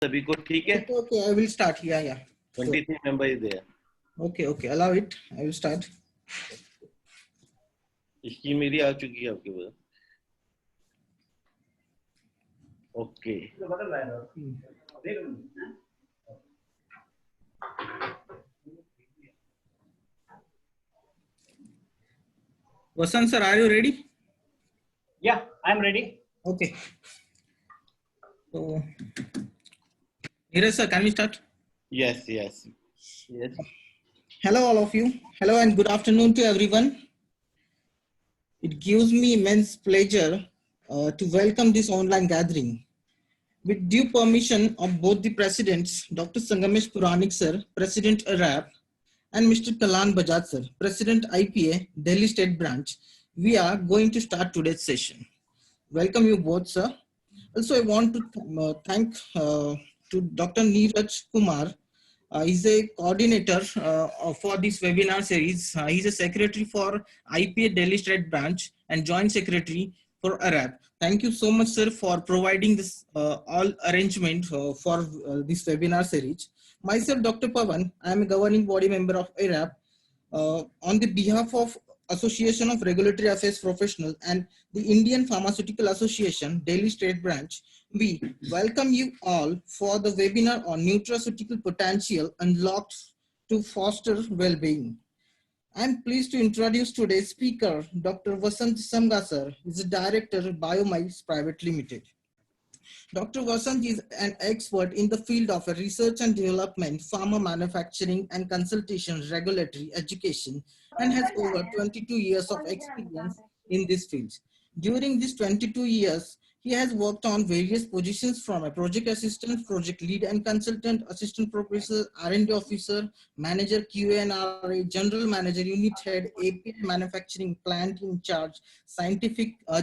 सभी को ठीक है? Okay, I will start. Yeah. 23 member is there. Okay, allow it. I will start. इसकी मेरी आ चुकी है आपके पास. Okay. Vasanth sir, are you ready? Yeah, I am ready. Okay. So, Neeraj sir, can we start? Yes. Hello, all of you. Hello and good afternoon to everyone. It gives me immense pleasure to welcome this online gathering. With due permission of both the presidents, Dr. Sangamesh Puranik sir, President ARAP, and Mr. Kalan Bajaj sir, President IPA, Delhi State Branch, we are going to start today's session. Welcome you both, sir. Also, I want to thank to Dr. Neeraj Kumar. He's a coordinator for this webinar series. He's a secretary for IPA Delhi State Branch and joint secretary for ARAP. Thank you so much, sir, for providing this all arrangement for this webinar series. Myself, Dr. Pavan, I am a governing body member of ARAP. On the behalf of Association of Regulatory Affairs Professionals and the Indian Pharmaceutical Association, Delhi State Branch, we welcome you all for the webinar on nutraceutical potential unlocked to foster well-being. I'm pleased to introduce today's speaker, Dr. Vasanth Samaga sir, who is the Director of Blomytz Pvt Ltd. Dr. Vasanth is an expert in the field of research and development, pharma manufacturing and consultation, regulatory education, and has over 22 years of experience in this field. During these 22 years, he has worked on various positions from a project assistant, project lead and consultant, assistant professor, R&D officer, manager QA and RA, general manager, unit head, API manufacturing plant in charge,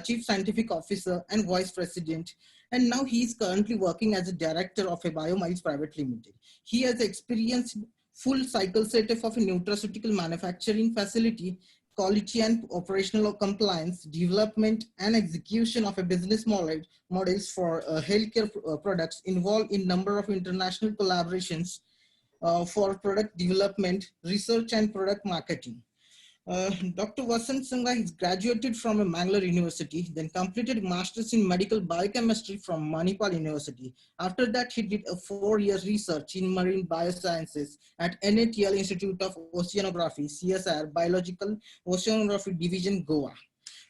chief scientific officer and vice president. And now he is currently working as a director of a Blomytz Pvt Ltd. He has experienced full cycle setup of a nutraceutical manufacturing facility, quality and operational compliance, development and execution of a business models for healthcare products, involved in number of international collaborations for product development, research and product marketing. Dr. Vasanth Samaga is graduated from Bangalore University, then completed Masters in Medical Biochemistry from Manipal University. After that, he did a 4-year research in marine biosciences at NATL Institute of Oceanography, CSR, Biological Oceanography Division, Goa.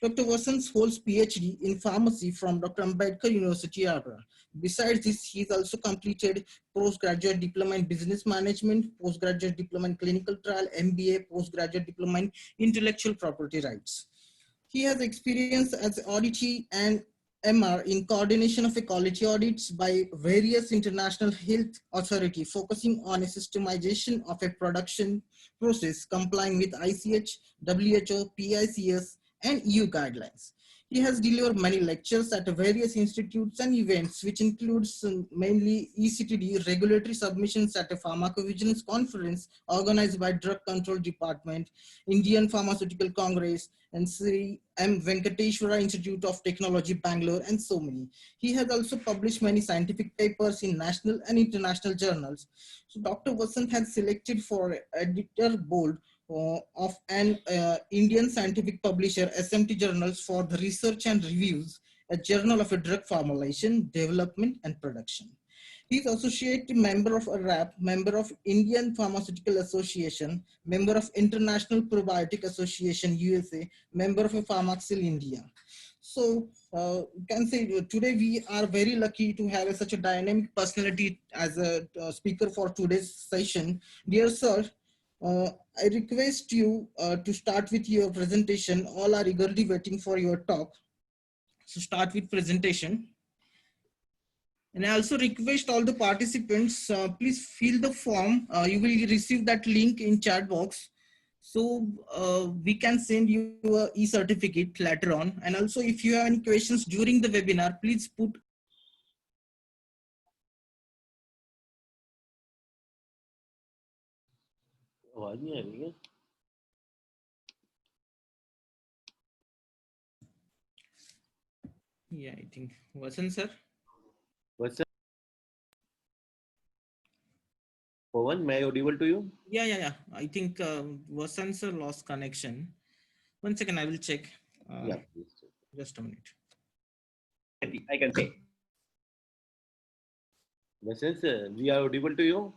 Dr. Vasanth holds PhD in pharmacy from Dr. Ambedkar University, Agra. Besides this, he's also completed postgraduate diploma in business management, postgraduate diploma in clinical trial, MBA, postgraduate diploma in intellectual property rights. He has experience as auditee and MR in coordination of quality audits by various international health authority, focusing on a systemization of a production process complying with ICH, WHO, PICS, and EU guidelines. He has delivered many lectures at various institutes and events, which includes mainly ECTD, regulatory submissions at a pharmacovigilance conference organized by Drug Control Department, Indian Pharmaceutical Congress, and Sri M. Venkateshwara Institute of Technology, Bangalore, and so many. He has also published many scientific papers in national and international journals. So Dr. Vasanth has selected for editor board of an Indian scientific publisher, SMT Journals, for the research and reviews, a journal of a drug formulation, development, and production. He is associate member of ARAP, member of Indian Pharmaceutical Association, member of International Probiotic Association, USA, member of Pharmaxil India. So you can say today we are very lucky to have such a dynamic personality as a speaker for today's session. Dear sir, I request you to start with your presentation. All are eagerly waiting for your talk. So start with presentation. And I also request all the participants, please fill the form. You will receive that link in chat box. So we can send you an e-certificate later on. And also if you have any questions during the webinar, please put. Yeah, I think Vasanth sir. What's Pawan, am I audible to you? Yeah. I think Vasanth sir lost connection. 1 second, I will check. Yeah, please. Just a minute. I can say. Vasanth sir, we are audible to you?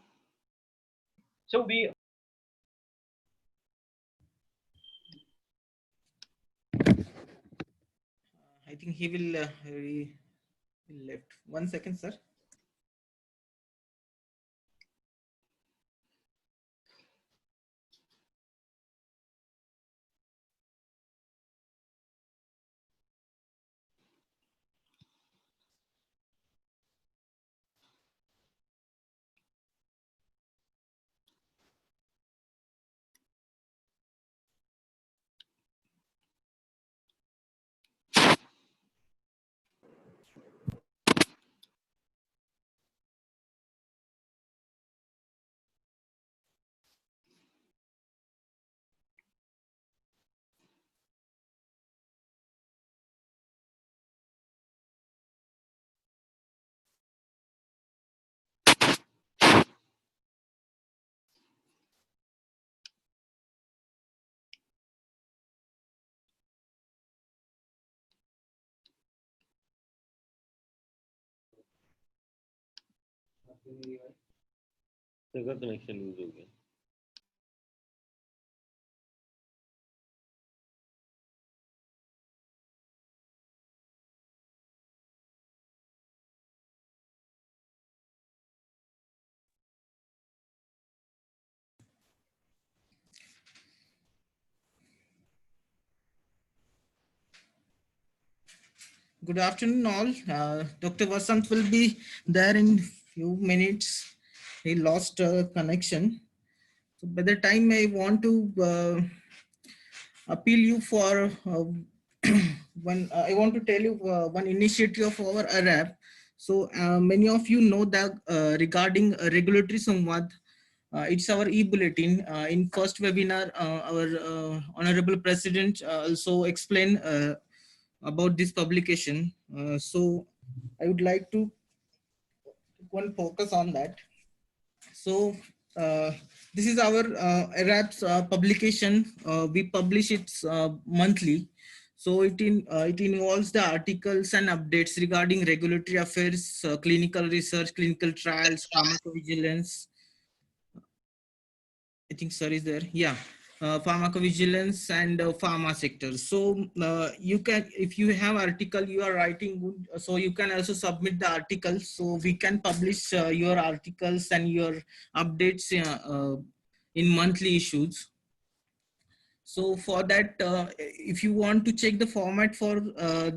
So we I think he will left. 1 second, sir. सबका connection loose हो गया. Good afternoon, all. Dr. Vasanth will be there in few minutes. He lost connection. So by the time I want to appeal you for one, I want to tell you one initiative of our ARAP. So many of you know that regarding regulatory samvad, it's our e-bulletin. In first webinar, our Honorable President also explained about this publication. So I would like to one focus on that. So this is our ARAP's publication. We publish it monthly. So it involves the articles and updates regarding regulatory affairs, clinical research, clinical trials, pharmacovigilance. I think sir is there. Yeah. Pharmacovigilance and pharma sector. So you can, if you have article you are writing good, so you can also submit the articles. So we can publish your articles and your updates in monthly issues. So for that, if you want to check the format for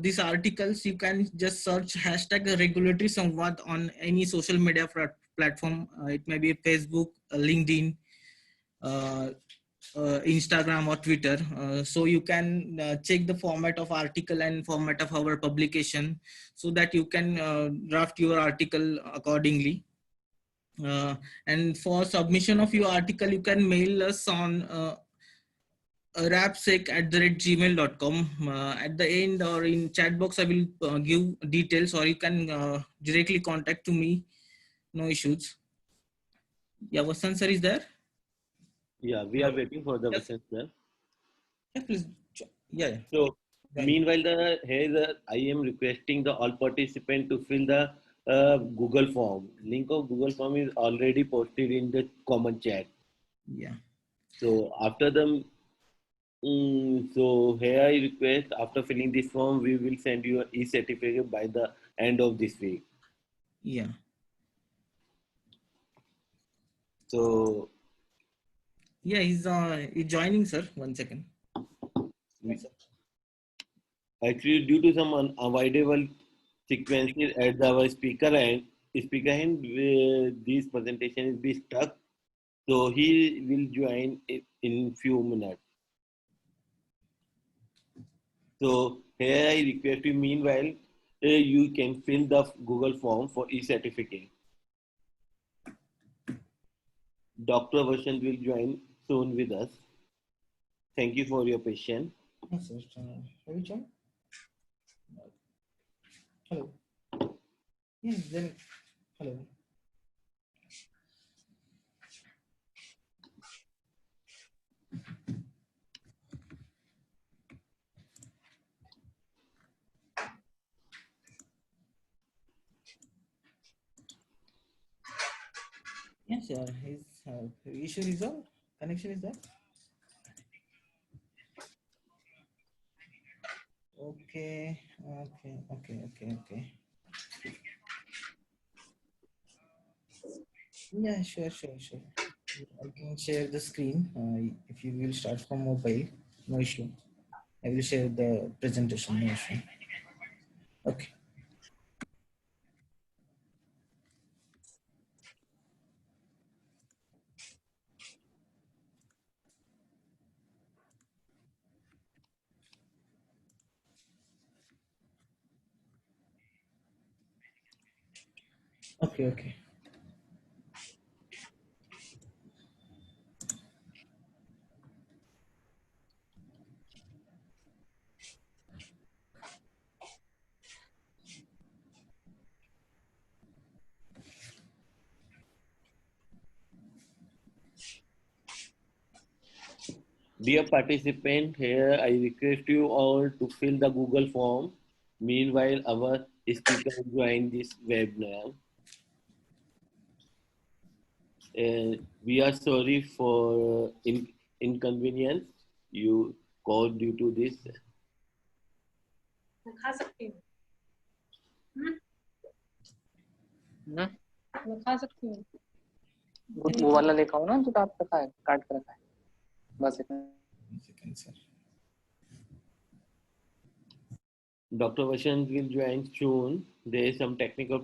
these articles, you can just search hashtag regulatory samvad on any social media platform. It may be Facebook, LinkedIn, uh, Instagram or Twitter. So you can check the format of article and format of our publication so that you can draft your article accordingly. And for submission of your article, you can mail us on rapsec@gmail.com. At the end or in chat box, I will give details, or you can directly contact to me. No issues. Yeah, Vasanth sir is there? Yeah, we are waiting for the Yes. Vasanth sir. Yeah, please. Yeah. So Right. meanwhile, I am requesting the all participant to fill the Google form. Link of Google form is already posted in the common chat. Yeah. So after the so here I request after filling this form, we will send you an e-certificate by the end of this week. Yeah. So Yeah, he's joining, sir. 1 second. Yes, sir. actually, due to some unavoidable sequences at our speaker end, this presentation is be stuck. So he will join in few minutes. So here I request you. Meanwhile, you can fill the Google form for e-certificate. Dr. Vasanth will join soon with us. Thank you for your patience. Yes, sir. Have you joined? Hello. Yes, then. Hello. Yes, his issue resolved. Connection is there. Okay, okay. Yeah, sure. I can share the screen. If you will start from mobile, no issue. I will share the presentation, no issue. Okay. Okay. Dear participant, here I request you all to fill the Google form. Meanwhile, our speaker join this webinar. We are sorry for inconvenience you caused due to this. मैं खा सकती हूँ मैं खा सकती हूँ वो वाला लेखा हो ना जो काट रखा है बस इतना Dr. Vasanth will join soon. There is some technical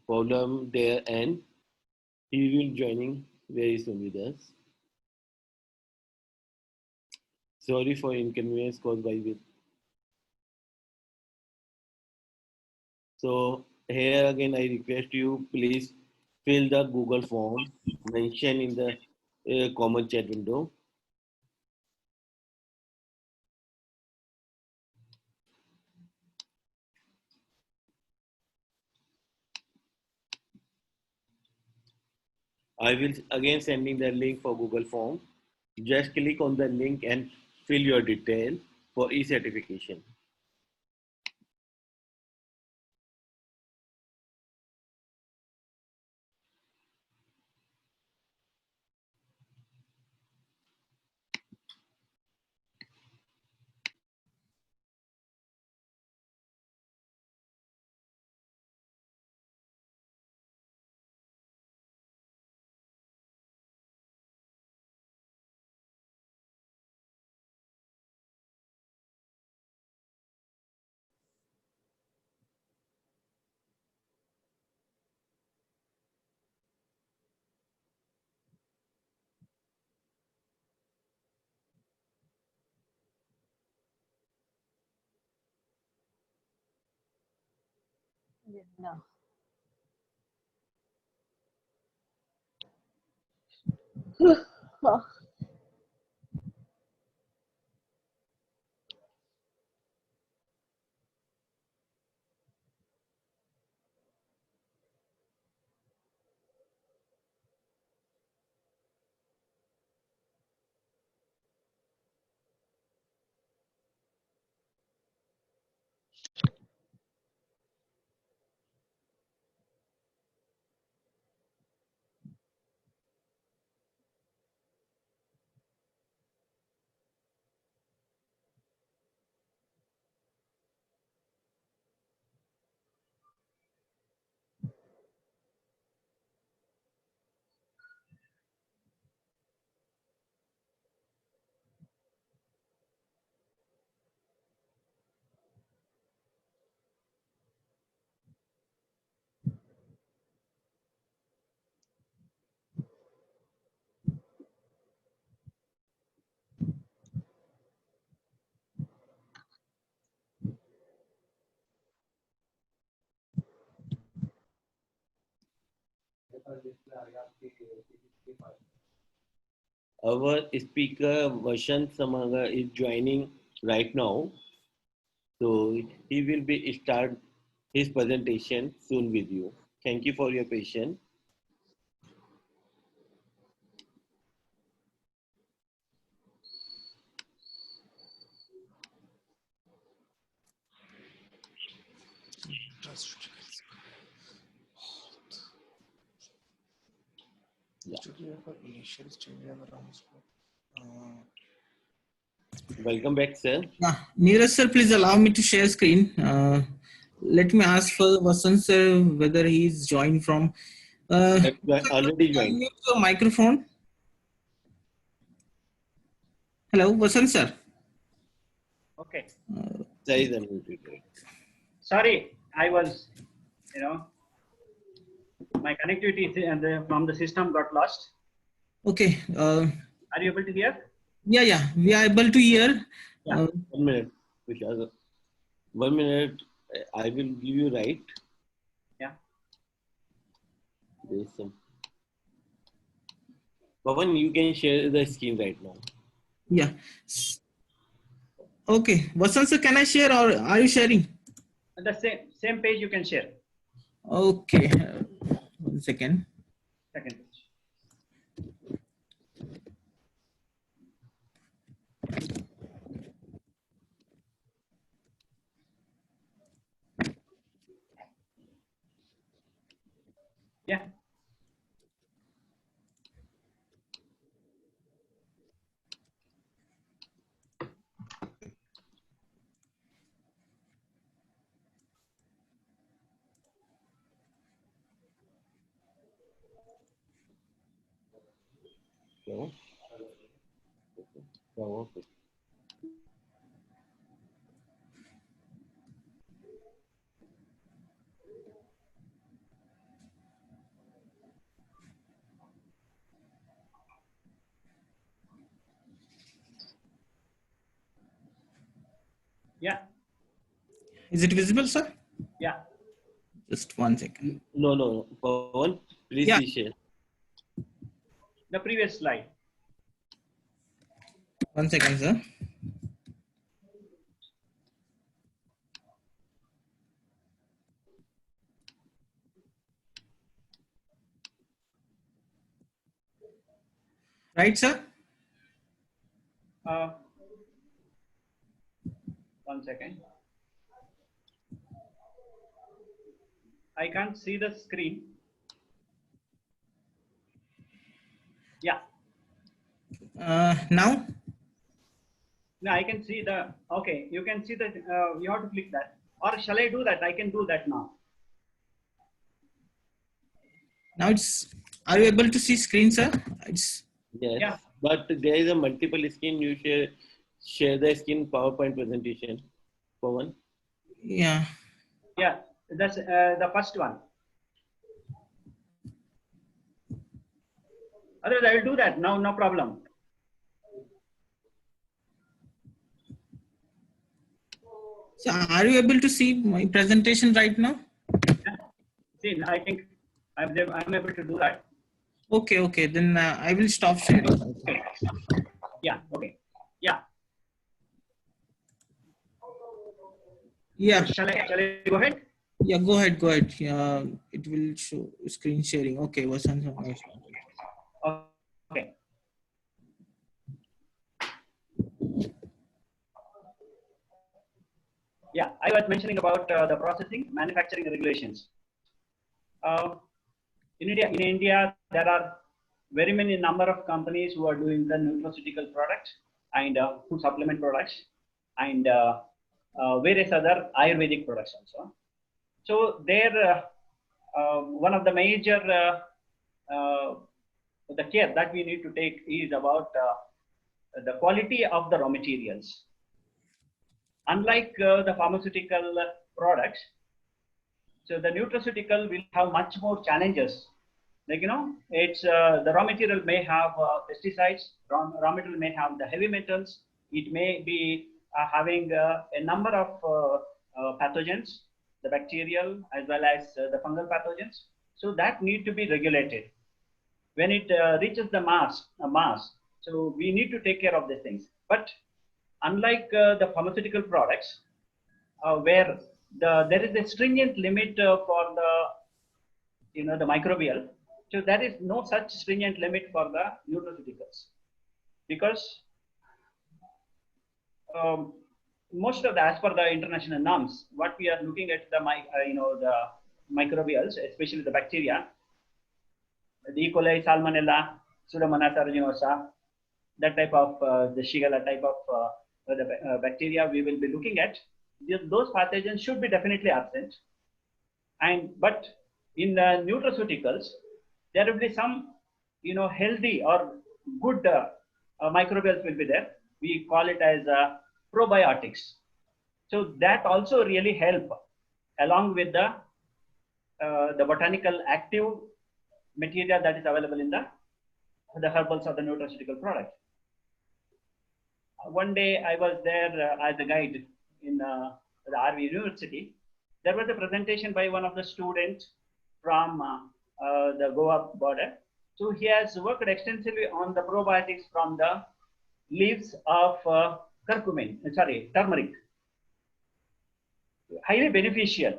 problem there and he will joining very soon with us. Sorry for inconvenience caused by this. So here again I request you please fill the Google form mentioned in the common chat window. I will again sending the link for Google Form. Just click on the link and fill your detail for e-certification. No. Our speaker Vasanth Samaga is joining right now. So he will be start his presentation soon with you. Thank you for your patience. Welcome back, sir. Neeraj sir, please allow me to share screen. Let me ask for Vasanth sir whether he is joined from. Already joined. Mute your microphone. Hello, Vasanth sir. Okay. Sir is unmuted. Right? Sorry, I was, my connectivity from the system got lost. Okay. Are you able to hear? Yeah, we are able to hear. Yeah. 1 minute, Vishal. 1 minute. I will give you right. Yeah. There is some. Pawan, you can share the screen right now. Yeah. Okay. Vasanth sir, can I share or are you sharing? The same page you can share. Okay. 1 second. Second page. Yeah. So, okay. Yeah. Is it visible, sir? Yeah. Just 1 second. No. Pawan, please Yeah. share. The previous slide. 1 second, sir. Right, sir? 1 second. I can't see the screen. Yeah. Now? No, I can see the, okay, you can see that you have to click that. Or shall I do that? I can do that now. Now it's, are you able to see screen, sir? It's, Yes. Yeah. But there is a multiple screen. You share the screen PowerPoint presentation. Pawan. yeah. Yeah, that's the first one. Otherwise, I will do that now, no problem. So are you able to see my presentation right now? Yeah. See, I think I'm able to do that. Okay. Then I will stop sharing. Okay. Yeah, okay. Yeah. Yeah. Shall I go ahead? Yeah, go ahead. Yeah, it will show screen sharing. Okay, Vasanth. Okay. Yeah, I was mentioning about the processing, manufacturing regulations. In India, there are very many number of companies who are doing the nutraceutical products and food supplement products and various other Ayurvedic products also. So there, one of the major the care that we need to take is about the quality of the raw materials. Unlike the pharmaceutical products, so the nutraceutical will have much more challenges. Like, it's the raw material may have pesticides, raw material may have the heavy metals, it may be having a number of pathogens, the bacterial as well as the fungal pathogens. So that need to be regulated. When it reaches the mass, so we need to take care of these things. But unlike the pharmaceutical products, where there is a stringent limit for the microbial, so there is no such stringent limit for the nutraceuticals, because most of the, as per the international norms, what we are looking at the the microbials, especially the bacteria, the E. coli, Salmonella, Pseudomonas aeruginosa, that type of the Shigella type of the bacteria we will be looking at. Those pathogens should be definitely absent. But in the nutraceuticals, there will be some, healthy or good microbials will be there. We call it as probiotics. So that also really help along with the botanical active material that is available in the herbals or the nutraceutical product. One day I was there as a guide in the RV University. There was a presentation by one of the students from the Goa border. So he has worked extensively on the probiotics from the leaves of turmeric. Highly beneficial.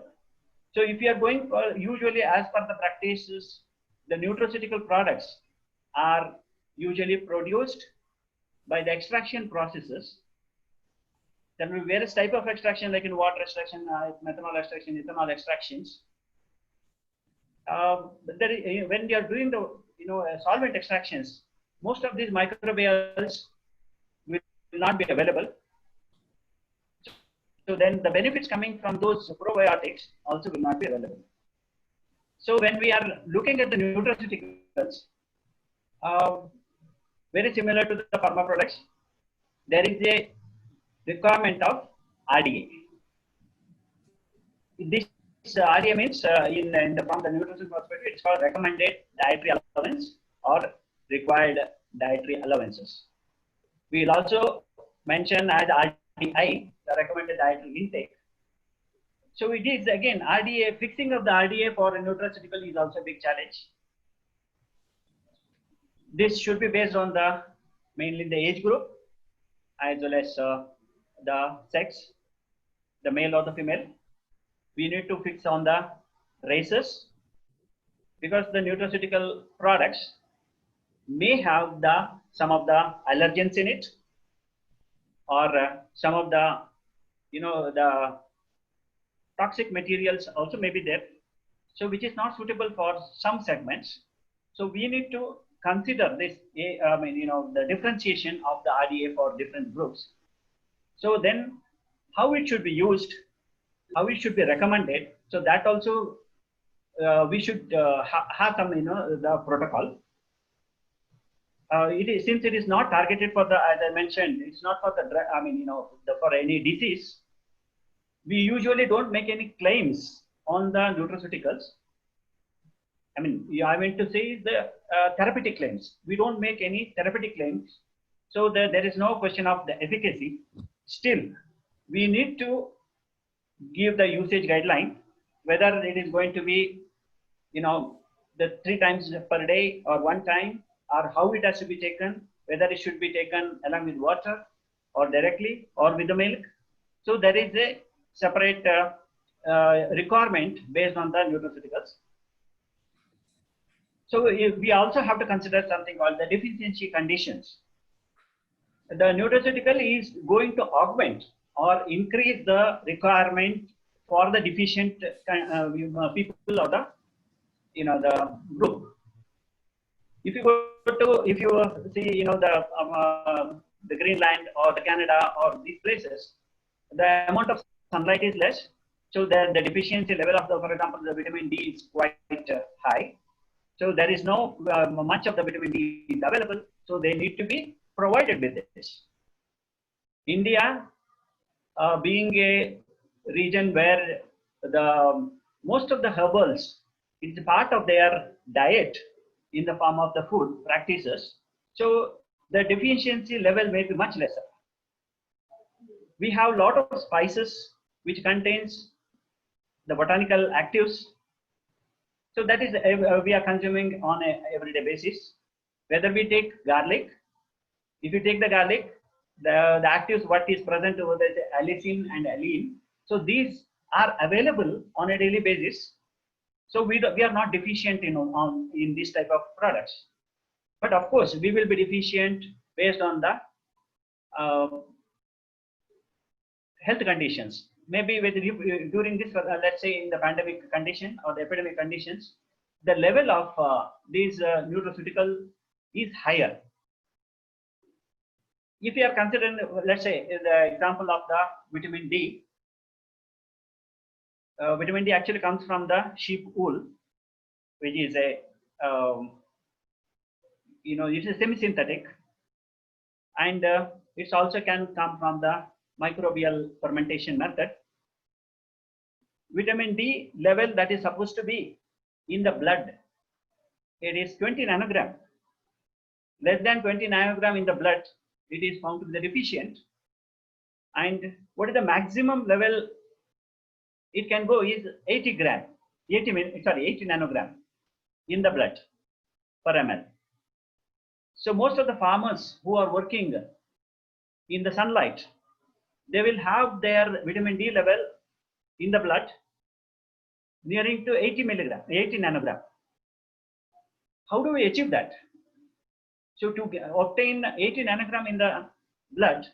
So if you are going for, usually as per the practices, the nutraceutical products are usually produced by the extraction processes. There will be various type of extraction, like in water extraction, methanol extraction, ethanol extractions. When you are doing the solvent extractions, most of these microbials will not be available. So then the benefits coming from those probiotics also will not be available. So when we are looking at the nutraceuticals, very similar to the pharma products, there is a requirement of RDA. This RDA means from the nutrition perspective, it's called recommended dietary allowance or required dietary allowances. We will also mention as RDI, the recommended dietary intake. So it is again RDA, fixing of the RDA for a nutraceutical is also a big challenge. This should be based on mainly the age group as well as the sex, the male or the female. We need to fix on the races because the nutraceutical products may have some of the allergens in it, or some of the the toxic materials also may be there, so which is not suitable for some segments. So we need to consider this the differentiation of the RDA for different groups. So then how it should be used, how it should be recommended, so that also we should have some the protocol. Since it is not targeted for the, as I mentioned, it's not for the for any disease. We usually don't make any claims on the nutraceuticals. I mean to say the therapeutic claims. We don't make any therapeutic claims, so there is no question of the efficacy. Still, we need to give the usage guideline, whether it is going to be, the 3 times per day or 1 time, or how it has to be taken, whether it should be taken along with water or directly or with the milk. So there is a separate requirement based on the nutraceuticals. So we also have to consider something called the deficiency conditions. The nutraceutical is going to augment or increase the requirement for the deficient people of the the group. If you see the Greenland or the Canada or these places, the amount of sunlight is less, so the deficiency level of for example, the vitamin D is quite high. So there is no much of the vitamin D is available, so they need to be provided with this. India, being a region where most of the herbals is part of their diet in the form of the food practices, so the deficiency level may be much lesser. We have a lot of spices which contains the botanical actives. So that is we are consuming on a everyday basis. Whether we take garlic, if you take the garlic, the actives what is present over there is allicin and allicin. So these are available on a daily basis. So we are not deficient in this type of products. But of course we will be deficient based on the health conditions. Maybe during this, let's say in the pandemic condition or the epidemic conditions, the level of these nutraceutical is higher. If you are considering, let's say, the example of the vitamin D, vitamin D actually comes from the sheep wool, which is a, it's a semi-synthetic, and it also can come from the microbial fermentation method. Vitamin D level that is supposed to be in the blood, it is 20 nanogram. Less than 20 nanogram in the blood, it is found to be deficient. And what is the maximum level it can go is 80 nanogram in the blood per ml. So most of the farmers who are working in the sunlight, they will have their vitamin D level in the blood nearing to 80 nanogram. How do we achieve that? So to obtain 80 nanogram in the blood,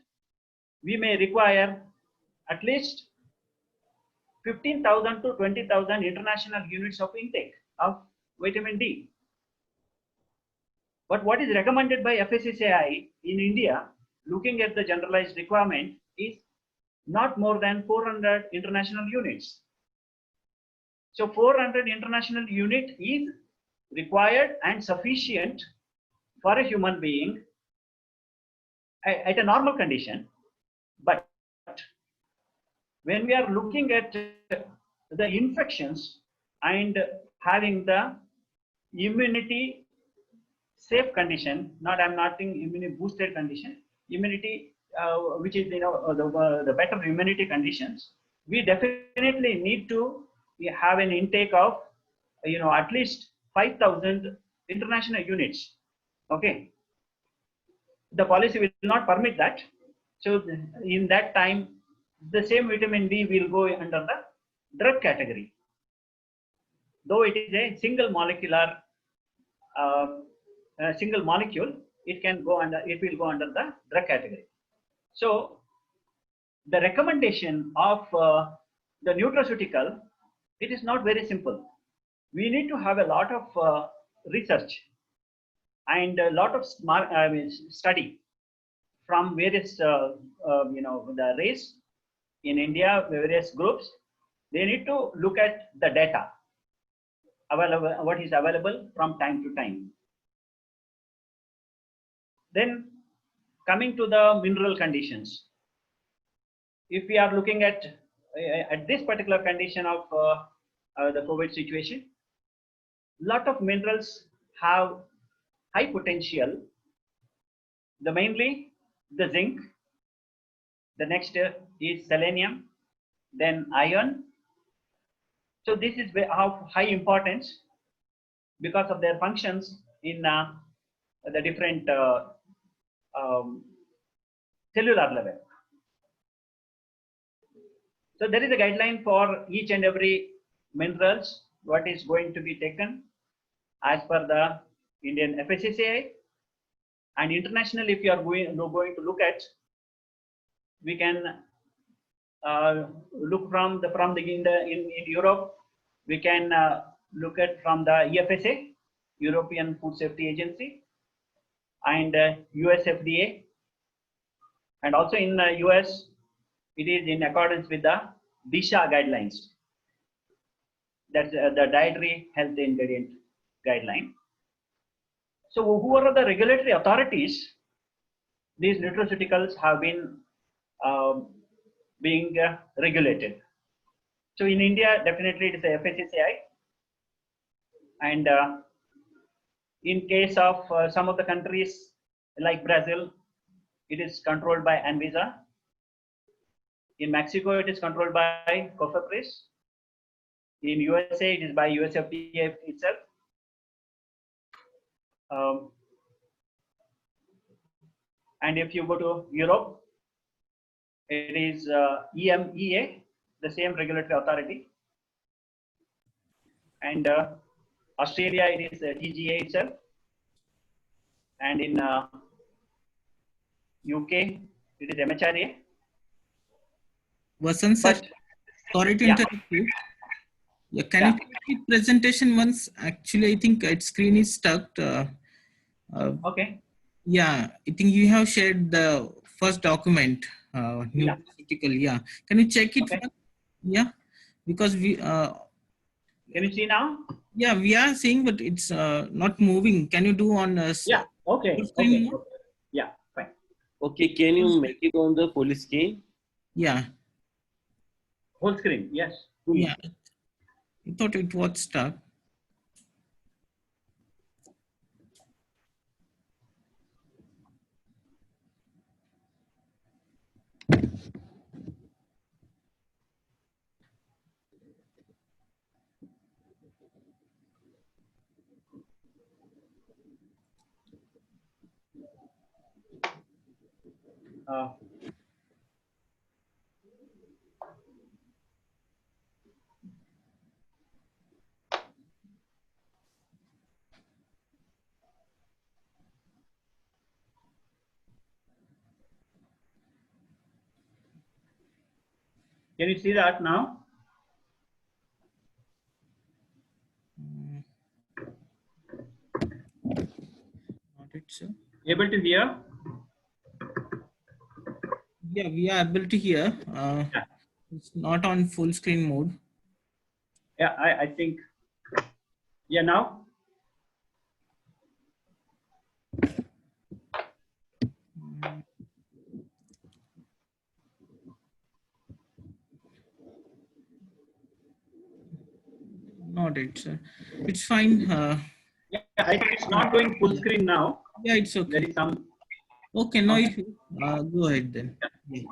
we may require at least 15,000 to 20,000 international units of intake of vitamin D. But what is recommended by FSSAI in India, looking at the generalized requirement, is not more than 400 international units. So 400 international unit is required and sufficient for a human being at a normal condition. But when we are looking at the infections and having the immunity safe condition, I'm not saying immunity boosted condition, immunity which is the better immunity conditions, we definitely need to have an intake of at least 5,000 international units. Okay, the policy will not permit that. So in that time, the same vitamin D will go under the drug category. Though it is a single molecule, it will go under the drug category. So the recommendation of the nutraceutical, it is not very simple. We need to have a lot of research and a lot of study from various, the race in India, various groups. They need to look at the data available, what is available from time to time. Then coming to the mineral conditions. If we are looking at this particular condition of the COVID situation, lot of minerals have high potential. Mainly the zinc, the next is selenium, then iron. So this is of high importance because of their functions in the different cellular level. So there is a guideline for each and every minerals, what is going to be taken as per the Indian FSSAI. And internationally, if you are going to look at, we can look in Europe, we can look at from the EFSA, European Food Safety Agency, and US FDA, and also in the US, it is in accordance with the DISHA guidelines. That's the Dietary Health Ingredient Guideline. So who are the regulatory authorities? These nutraceuticals have been being regulated. So in India, definitely it is the FSSAI. And in case of some of the countries like Brazil, it is controlled by Anvisa. In Mexico, it is controlled by COFEPRIS. In USA, it is by US FDA itself. And if you go to Europe, it is EMEA, the same regulatory authority. And Australia, it is TGA itself. And in UK, it is MHRA. Vasanth sir, sorry to interrupt you. Yeah, can Yeah. you check the presentation once? Actually, I think its screen is stuck. Okay. Yeah, I think you have shared the first document, Yeah. nutraceutical. Yeah, can you check it? Okay. Once? Yeah, because Can you see now? yeah, we are seeing, but it's not moving. Can you do on Yeah. full Okay. screen Okay. mode? Okay. Yeah. Fine. Okay, can you make it on the full screen? Yeah, Whole screen. Yes. yeah. I thought it was stuck. Uh, can you see that now? Mm, not it, sir. Able to hear? Yeah, we are able to hear. Yeah. It's not on full screen mode. Yeah. I think. Yeah. Now. Mm, not it, sir. It's fine. Yeah. I think it's not going full screen now. Yeah, it's There okay. is some. Okay, no Okay. issue. Go ahead then. Yeah.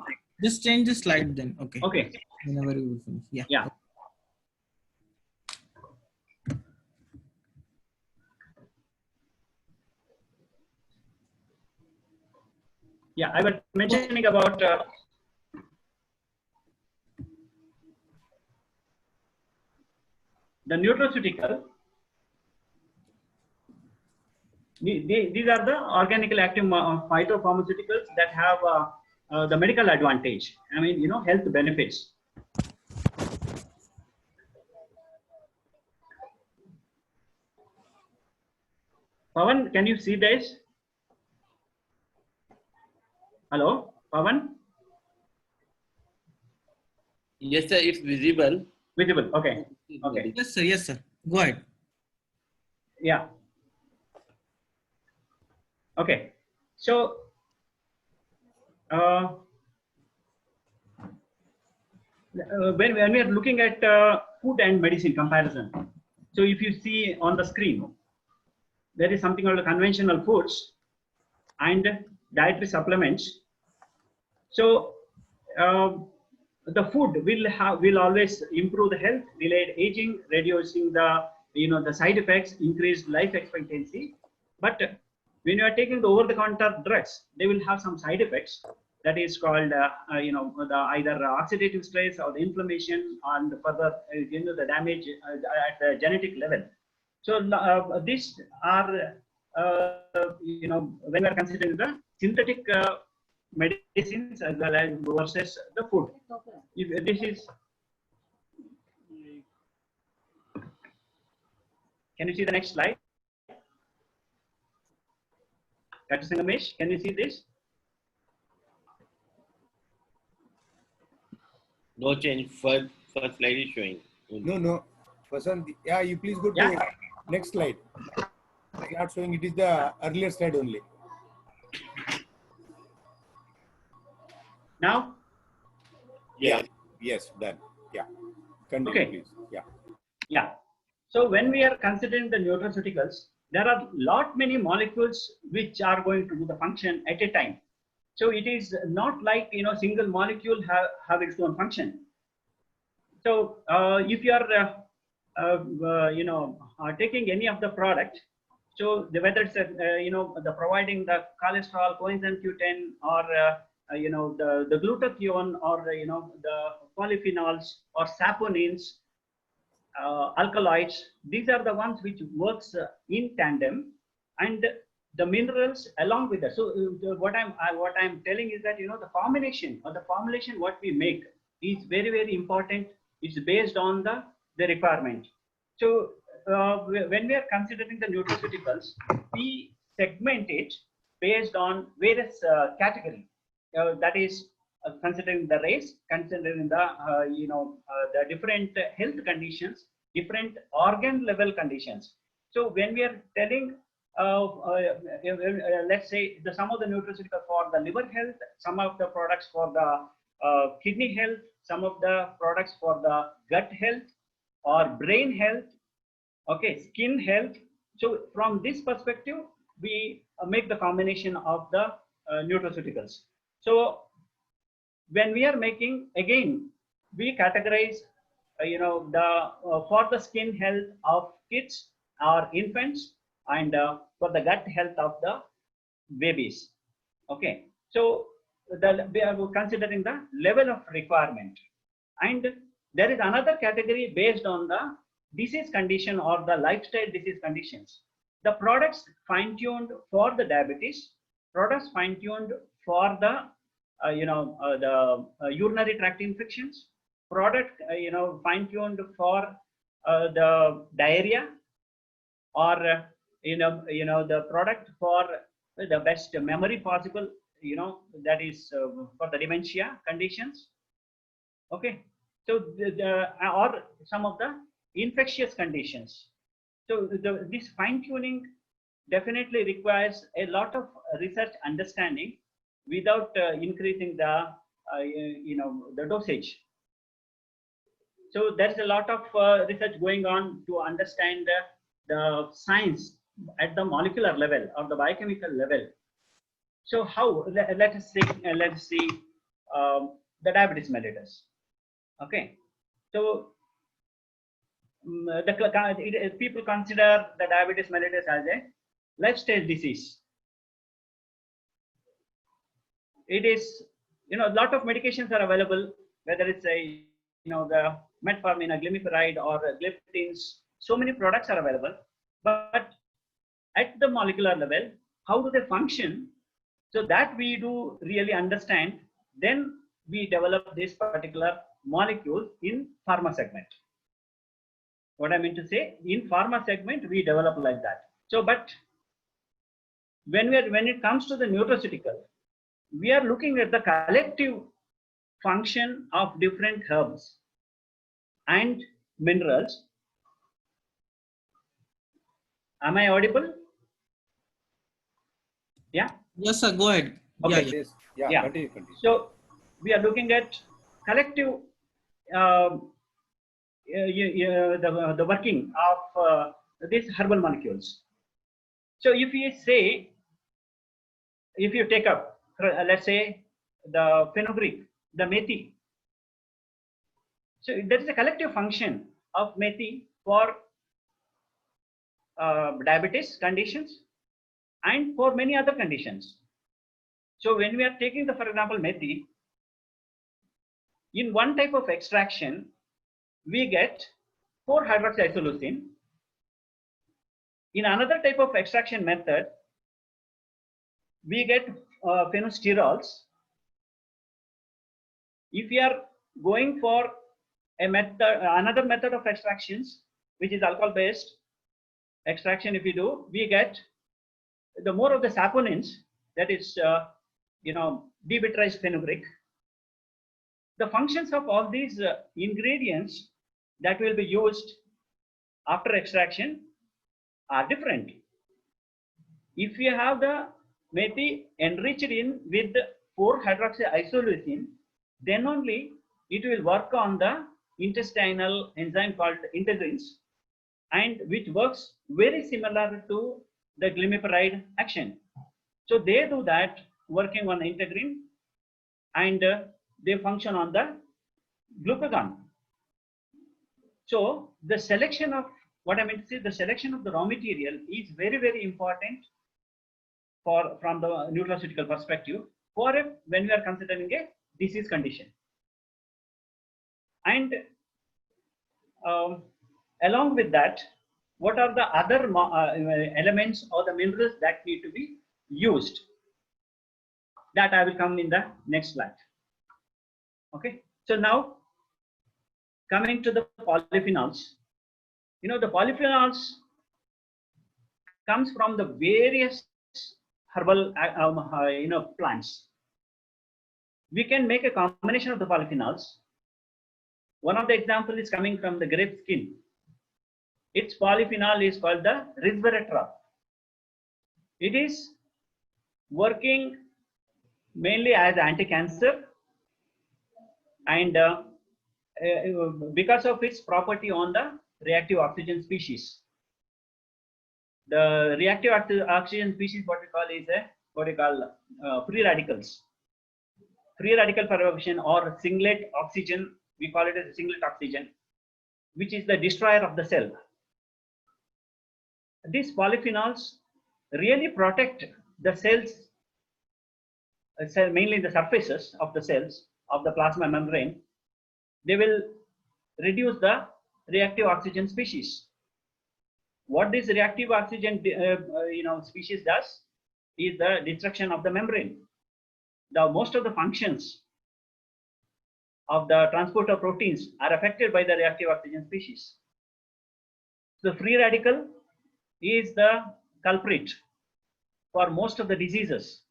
Just change the slide then. Okay. Okay. Whenever you will finish. Yeah. Yeah. Yeah. I was mentioning about the nutraceutical. These are the organically active phytopharmaceuticals that have the medical advantage. I mean, health benefits. Pawan, can you see this? Hello, Pawan? Yes, sir, it's visible. Visible. Okay. Okay. Yes, sir. Yes, sir. Go ahead. Yeah. Okay. So, when we are looking at food and medicine comparison, so if you see on the screen, there is something called conventional foods and dietary supplements. So, the food will always improve the health, delayed aging, reducing the side effects, increased life expectancy. But when you are taking the over-the-counter drugs, they will have some side effects. That is called the either oxidative stress or the inflammation and further the damage at the genetic level. So these are when we are considering the synthetic medicines as well as versus the food. If this is, can you see the next slide? Dr. Sangamesh, can you see this? No change. First slide is showing. No. Vasanth, yeah, you please go to Yeah. next slide. It's not showing, it is the earlier slide only. Now? Yeah. Yes, done. Yeah. Continue, Okay. please. Yeah. Yeah. So when we are considering the nutraceuticals, there are many molecules which are going to do the function at a time. So it is not like single molecule have its own function. So if you are taking any of the product, so whether it's the providing the cholesterol, coenzyme Q10, or the glutathione, or the polyphenols or saponins, alkaloids, these are the ones which works in tandem, and the minerals along with that. So what I'm telling is that the formulation what we make is very, very important. It's based on the the requirement. So when we are considering the nutraceuticals, we segment it based on various category. That is considering the race, considering the the different health conditions, different organ level conditions. So when we are telling, let's say some of the nutraceutical for the liver health, some of the products for the kidney health, some of the products for the gut health or brain health, okay, skin health. So from this perspective, we make the combination of the nutraceuticals. So when we are making, again, we categorize, for the skin health of kids or infants, and for the gut health of the babies. Okay, so we are considering the level of requirement, and there is another category based on the disease condition or the lifestyle disease conditions. The products fine-tuned for the diabetes, products fine-tuned for the urinary tract infections, product fine-tuned for the diarrhea, or the product for the best memory possible, that is for the dementia conditions. Okay, so or some of the infectious conditions. So this fine-tuning definitely requires a lot of research understanding without increasing the the dosage. So there's a lot of research going on to understand the science at the molecular level or the biochemical level. So how, let us see the diabetes mellitus. Okay, so people consider the diabetes mellitus as a lifestyle disease. It is, a lot of medications are available, whether it's a, the metformin, a glimepiride, or gliptins. So many products are available, but at the molecular level, how do they function? So that we do really understand, then we develop this particular molecule in pharma segment. What I mean to say, in pharma segment, we develop like that. So, but when it comes to the nutraceutical, we are looking at the collective function of different herbs and minerals. Am I audible? Yeah. Yes, sir. Go ahead. Okay. Yeah. Yes. Yeah. Yeah. Continue. So we are looking at collective the working of these herbal molecules. So if you say, if you take up, let's say, the fenugreek, the methi. So there is a collective function of methi for diabetes conditions and for many other conditions. So when we are taking the, for example, methi, in one type of extraction, we get 4-hydroxyisoleucine. In another type of extraction method, we get phenosterols. If we are going for a method, another method of extractions, which is alcohol-based extraction, if we do, we get the more of the saponins, that is, debutyrized fenugreek. The functions of all these ingredients that will be used after extraction are different. If we have the methi enriched in with 4-hydroxyisoleucine, then only it will work on the intestinal enzyme called integrins, and which works very similar to the glimepiride action. So they do that working on the integrin, and they function on the glucagon. So the selection of, what I mean to say, the selection of the raw material is very, very important from the nutraceutical perspective for when we are considering a disease condition. And along with that, what are the other elements or the minerals that need to be used? That I will come in the next slide. Okay, so now coming to the polyphenols, the polyphenols comes from the various herbal plants. We can make a combination of the polyphenols. One of the example is coming from the grape skin. Its polyphenol is called the resveratrol. It is working mainly as anti-cancer, and because of its property on the reactive oxygen species. The reactive oxygen species, what we call free radicals. Free radical propagation or singlet oxygen, we call it as singlet oxygen, which is the destroyer of the cell. These polyphenols really protect the cells, mainly the surfaces of the cells of the plasma membrane. They will reduce the reactive oxygen species. What this reactive oxygen species does is the destruction of the membrane. Most of the functions of the transporter proteins are affected by the reactive oxygen species. The free radical is the culprit for most of the diseases.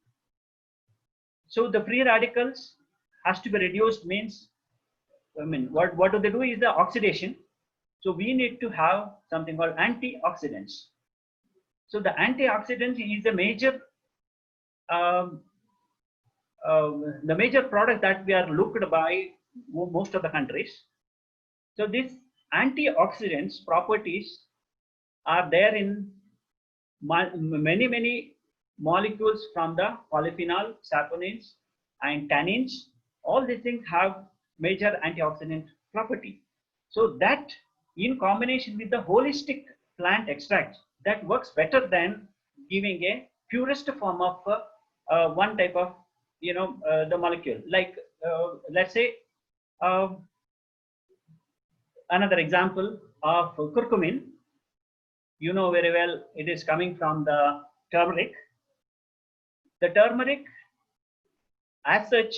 So the free radicals has to be reduced, means, what do they do is the oxidation. So we need to have something called antioxidants. So the antioxidant is a major the major product that we are looked by most of the countries. So these antioxidants properties are there in many molecules from the polyphenol, saponins, and tannins. All these things have major antioxidant property. So that in combination with the holistic plant extract, that works better than giving a purest form of one type of the molecule. Like let's say another example of curcumin. You know very well, it is coming from the turmeric. The turmeric, as such,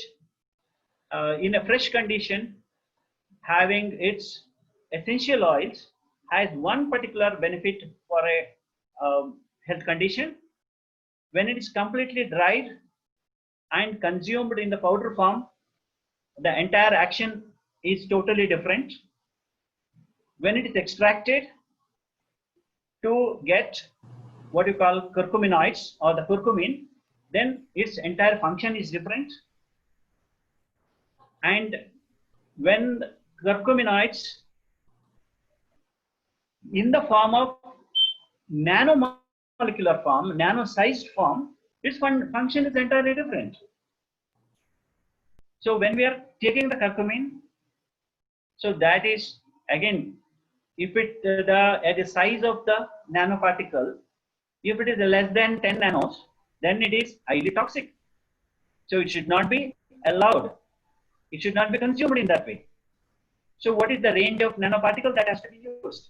in a fresh condition, having its essential oils, has one particular benefit for a health condition. When it is completely dried and consumed in the powder form, the entire action is totally different. When it is extracted to get what you call curcuminoids or the curcumin, then its entire function is different. And when curcuminoids in the form of nanomolecular form, nano-sized form, its function is entirely different. So when we are taking the curcumin, so that is again, if it at the size of the nanoparticle, if it is less than 10 nanos, then it is highly toxic. So it should not be allowed. It should not be consumed in that way. So what is the range of nanoparticle that has to be used?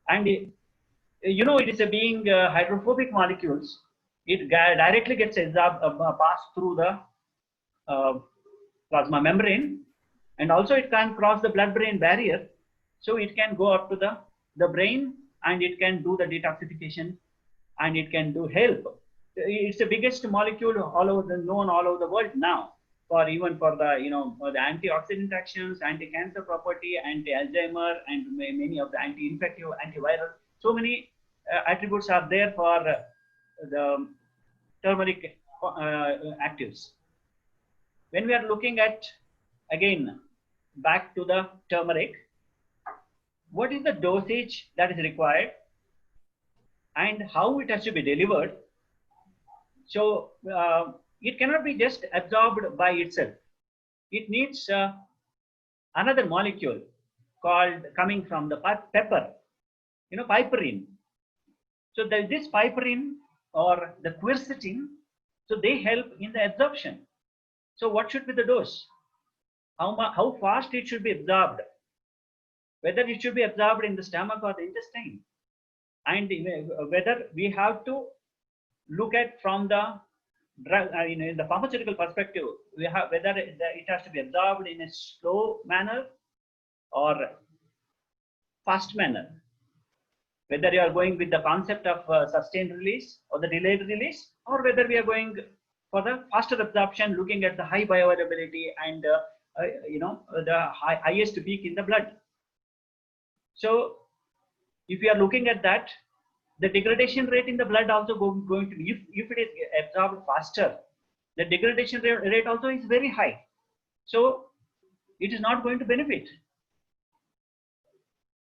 And it is a being hydrophobic molecules. It directly gets passed through the plasma membrane, and also it can cross the blood-brain barrier. So it can go up to the brain, and it can do the detoxification, and it can do help. It's the biggest molecule known all over the world now, even for the the antioxidant actions, anti-cancer property, anti-Alzheimer, and many of the anti-infective, antiviral. So many attributes are there for the turmeric actives. When we are looking at, again, back to the turmeric, what is the dosage that is required and how it has to be delivered? So it cannot be just absorbed by itself. It needs another molecule coming from the pepper, piperine. So this piperine or the quercetin, so they help in the absorption. So what should be the dose? How fast it should be absorbed? Whether it should be absorbed in the stomach or the intestine, and whether we have to look at from the drug, in the pharmaceutical perspective, we have whether it has to be absorbed in a slow manner or fast manner. Whether you are going with the concept of sustained release or the delayed release, or whether we are going for the faster absorption, looking at the high bioavailability and the highest peak in the blood. So if you are looking at that, the degradation rate in the blood also going to be, if it is absorbed faster, the degradation rate also is very high. So it is not going to benefit.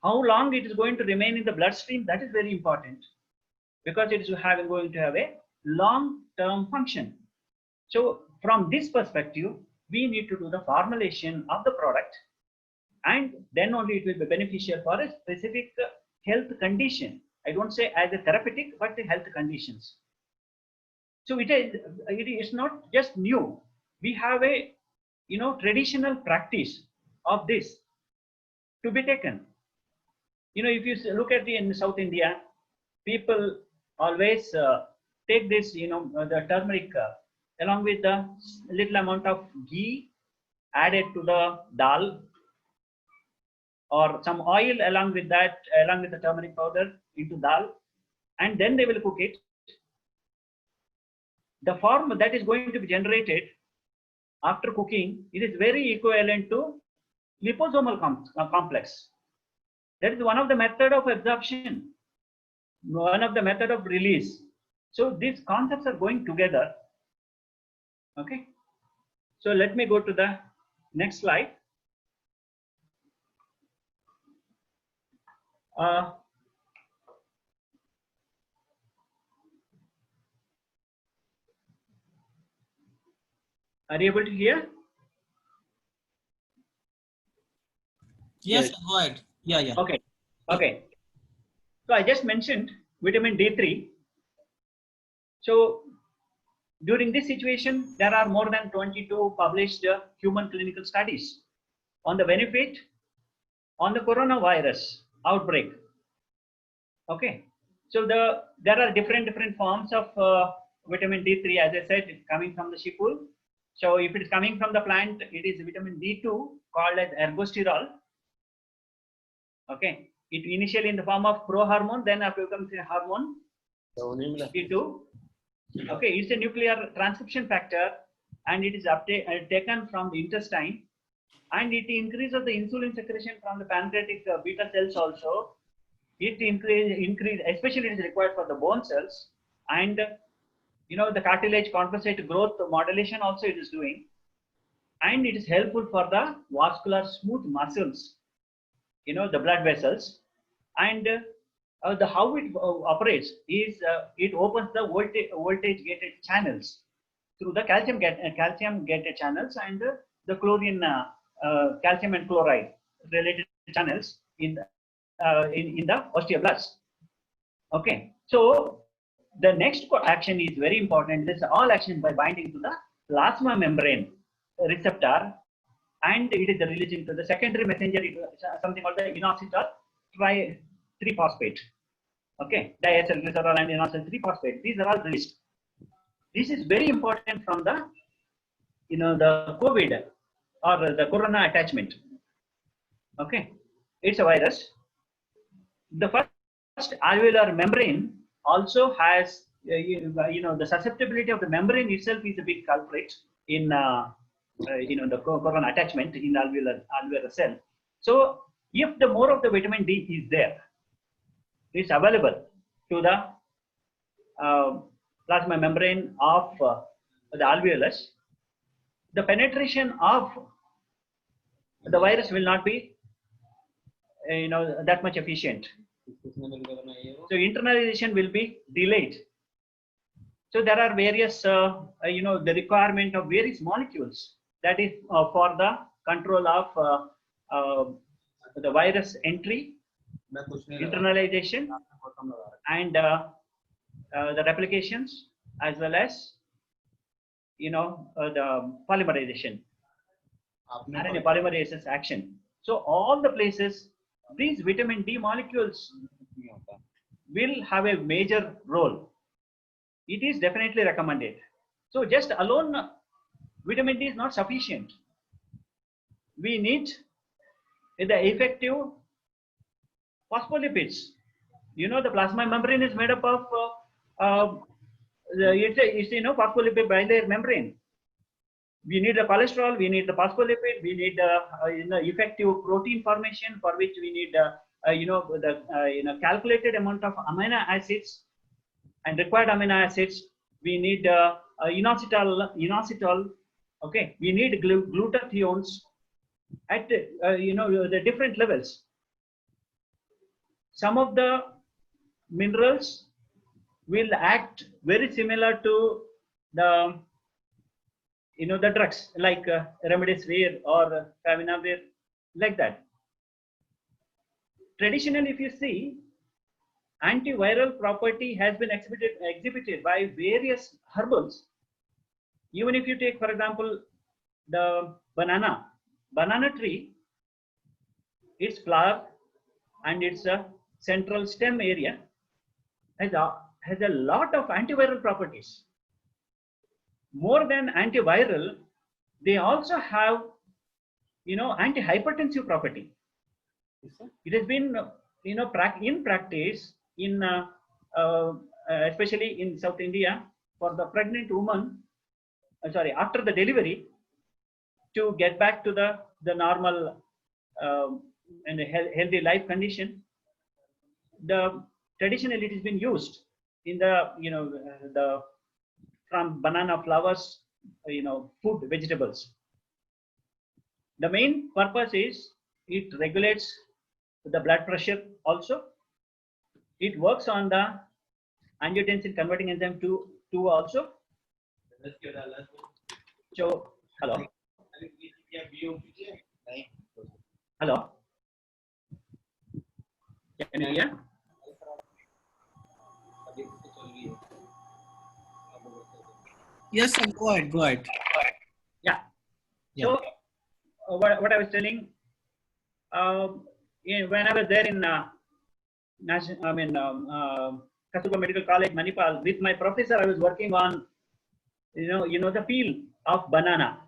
How long it is going to remain in the bloodstream, that is very important, because it is going to have a long-term function. So from this perspective, we need to do the formulation of the product, and then only it will be beneficial for a specific health condition. I don't say as a therapeutic, but the health conditions. So it is not just new. We have a traditional practice of this to be taken. If you look at in South India, people always take this, the turmeric along with the little amount of ghee added to the dal, or some oil along with that, along with the turmeric powder into dal, and then they will cook it. The form that is going to be generated after cooking, it is very equivalent to liposomal complex. That is one of the method of absorption, one of the method of release. So these concepts are going together. Okay. So let me go to the next slide. Are you able to hear? Yes, go ahead. Yeah. Okay. So I just mentioned vitamin D3. So during this situation, there are more than 22 published human clinical studies on the benefit on the coronavirus outbreak. Okay. So there are different forms of vitamin D3, as I said, coming from the sheepwool. So if it is coming from the plant, it is vitamin D2 called as ergosterol. Okay. It initially in the form of prohormone, then after becomes a hormone, D2. Okay, it's a nuclear transcription factor, and it is taken from the intestine, and it increases the insulin secretion from the pancreatic beta cells also. It increase, especially it is required for the bone cells, and the cartilage compensate growth modulation also it is doing, and it is helpful for the vascular smooth muscles, the blood vessels, and how it operates is it opens the voltage gated channels through the calcium gated channels and the chlorine calcium and chloride related channels in the osteoblasts. Okay, so the next action is very important. This is all action by binding to the plasma membrane receptor, and it is releasing to the secondary messenger, something called the inositol 3-phosphate. Okay, diacylglycerol and inositol 3-phosphate. These are all released. This is very important from the the COVID or the corona attachment. Okay, it's a virus. The first alveolar membrane also has the susceptibility of the membrane itself is a big culprit in the corona attachment in alveolar cell. So if the more of the vitamin D is there, it's available to the plasma membrane of the alveolus, the penetration of the virus will not be that much efficient. So internalization will be delayed. So there are various the requirement of various molecules that is for the control of the virus entry, internalization, and the replications, as well as the polymerization, RNA polymerase action. So all the places these vitamin D molecules will have a major role. It is definitely recommended. So just alone vitamin D is not sufficient. We need the effective phospholipids. You know, the plasma membrane is made up of it's phospholipid bilayer membrane. We need the cholesterol, we need the phospholipid, we need effective protein formation, for which we need calculated amount of amino acids and required amino acids. We need inositol. Okay, we need glutathiones at the different levels. Some of the minerals will act very similar to the the drugs like remdesivir or favipiravir, like that. Traditionally, if you see, antiviral property has been exhibited by various herbals. Even if you take, for example, the banana tree, its flower and its central stem area has a lot of antiviral properties. More than antiviral, they also have antihypertensive property. It has been in practice in especially in South India, for the pregnant woman, after the delivery, to get back to the normal and healthy life condition. Traditionally it has been used in the from banana flowers, food, vegetables. The main purpose is it regulates the blood pressure also. It works on the angiotensin converting enzyme 2 also. So, hello. Hello. Can you hear? Yes, sir. Go ahead. Go ahead. Yeah. Yeah. So, what I was telling, when I was there in Kasturba Medical College, Manipal, with my professor, I was working on the peel of banana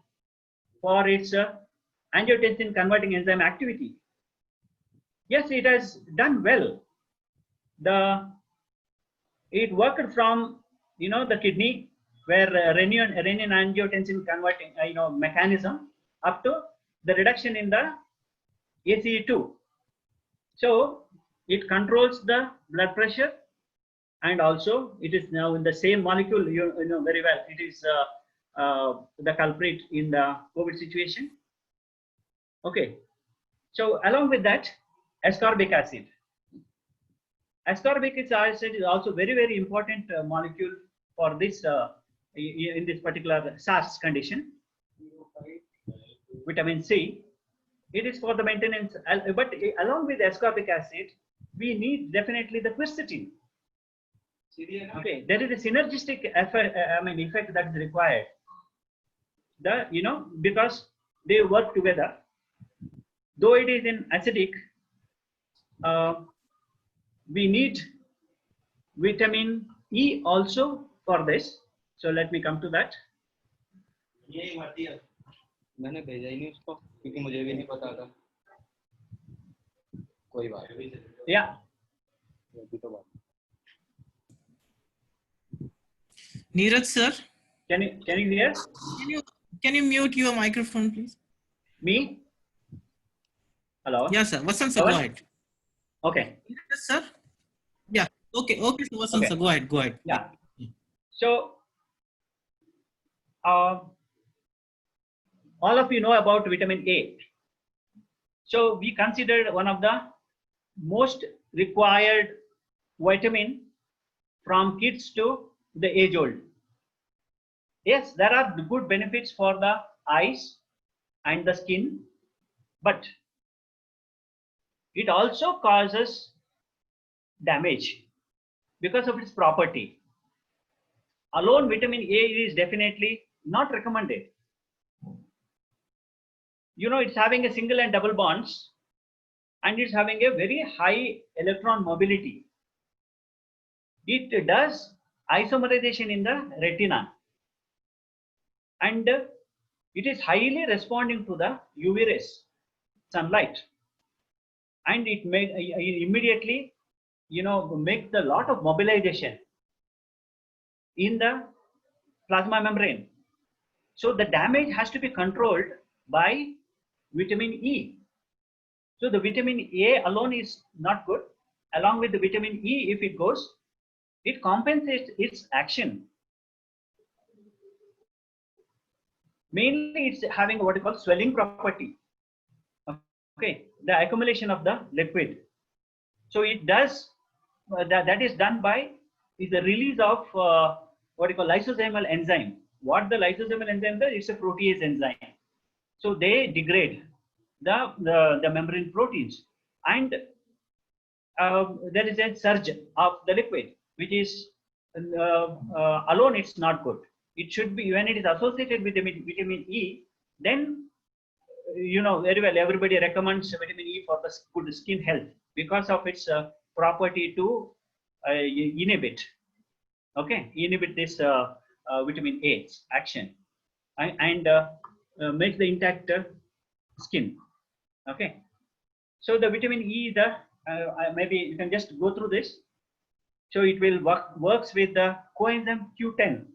for its angiotensin converting enzyme activity. Yes, it has done well. It worked from the kidney, where renin angiotensin converting mechanism, up to the reduction in the ACE2. So it controls the blood pressure, and also it is now in the same molecule, you know very well. It is the culprit in the COVID situation. Okay. So along with that, ascorbic acid. Ascorbic acid is also very, very important molecule for this in this particular SARS condition. Vitamin C. It is for the maintenance, but along with ascorbic acid, we need definitely the quercetin. Okay, there is a synergistic effect that is required. Because they work together. Though it is in acidic, we need vitamin E also for this. So let me come to that. मैंने भेजा ही नहीं उसको क्योंकि मुझे भी नहीं पता था कोई बात नहीं Yeah. Neeraj sir, Can you hear? Can you mute your microphone, please? Me? Hello? Yes, sir. Vasanth sir, go ahead. Okay. Yes, sir. Yeah. Okay. Okay, so Vasanth Okay. sir, go ahead. Go ahead. Yeah. So, all of you know about vitamin A. So we considered one of the most required vitamin from kids to the age old. Yes, there are good benefits for the eyes and the skin, but it also causes damage because of its property. Alone vitamin A is definitely not recommended. It's having a single and double bonds, and it's having a very high electron mobility. It does isomerization in the retina, and it is highly responding to the UV rays, sunlight. and it made immediately, make a lot of mobilization in the plasma membrane. So the damage has to be controlled by vitamin E. So the vitamin A alone is not good. Along with the vitamin E, if it goes, it compensates its action. Mainly, it's having what is called swelling property. Okay, the accumulation of the liquid. So it does that is done by is the release of what you call lysosomal enzyme. What the lysosomal enzyme does? It's a protease enzyme. So they degrade the membrane proteins, and there is a surge of the liquid, which is alone. It's not good. It should be when it is associated with vitamin E. Then very well, everybody recommends vitamin E for the good skin health because of its property to inhibit this vitamin A's action and make the intact skin. Okay, so the vitamin E, maybe you can just go through this. So it will works with the coenzyme Q10.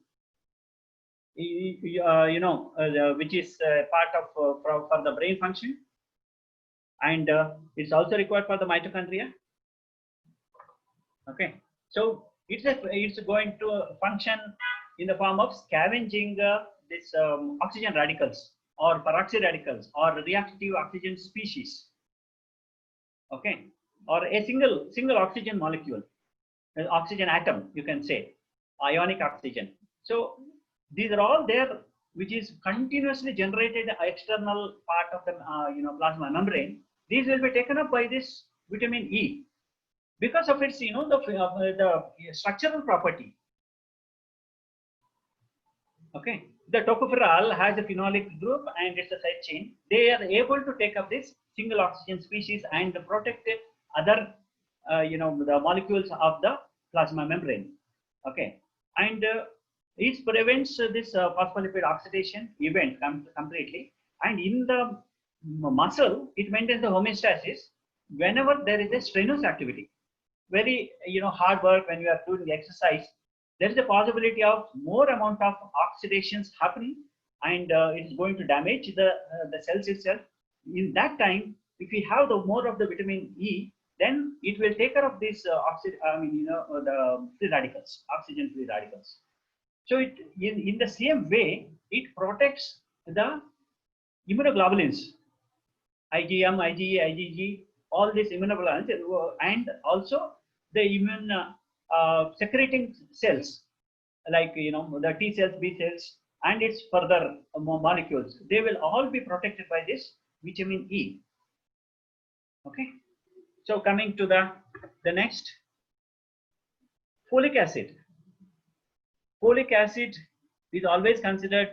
Which is part of for the brain function, and it's also required for the mitochondria. Okay, so it's going to function in the form of scavenging this oxygen radicals or peroxy radicals or reactive oxygen species. Okay, or a single oxygen molecule, oxygen atom, you can say, ionic oxygen. So these are all there, which is continuously generated external part of the plasma membrane. These will be taken up by this vitamin E because of its the structural property. Okay, the tocopherol has a phenolic group and it's a side chain. They are able to take up this single oxygen species and protect other the molecules of the plasma membrane. Okay, and it prevents this phospholipid oxidation event completely, and in the muscle it maintains the homeostasis whenever there is a strenuous activity, very hard work. When you are doing exercise, there is a possibility of more amount of oxidations happening, and it is going to damage the cells itself. In that time, if we have the more of the vitamin E, then it will take care of this the free radicals, oxygen free radicals. So it in the same way, it protects the immunoglobulins, IgM, IgE, IgG, all these immunoglobulins, and also the immune secreting cells like the T cells, B cells, and its further molecules. They will all be protected by this vitamin E. Okay. So coming to the next, folic acid. Folic acid is always considered,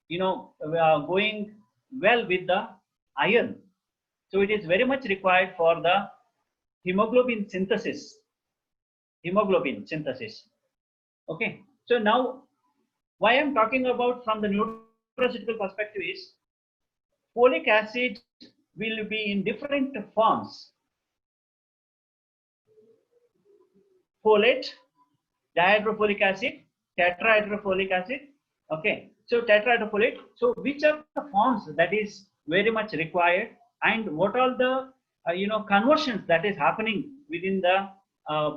going well with the iron. So it is very much required for the hemoglobin synthesis. Okay. So now, why I'm talking about from the nutraceutical perspective is, folic acid will be in different forms. Folate, dihydrofolic acid, tetrahydrofolic acid. Okay, so tetrahydrofolate. So which are the forms that is very much required, and what are the conversions that is happening within the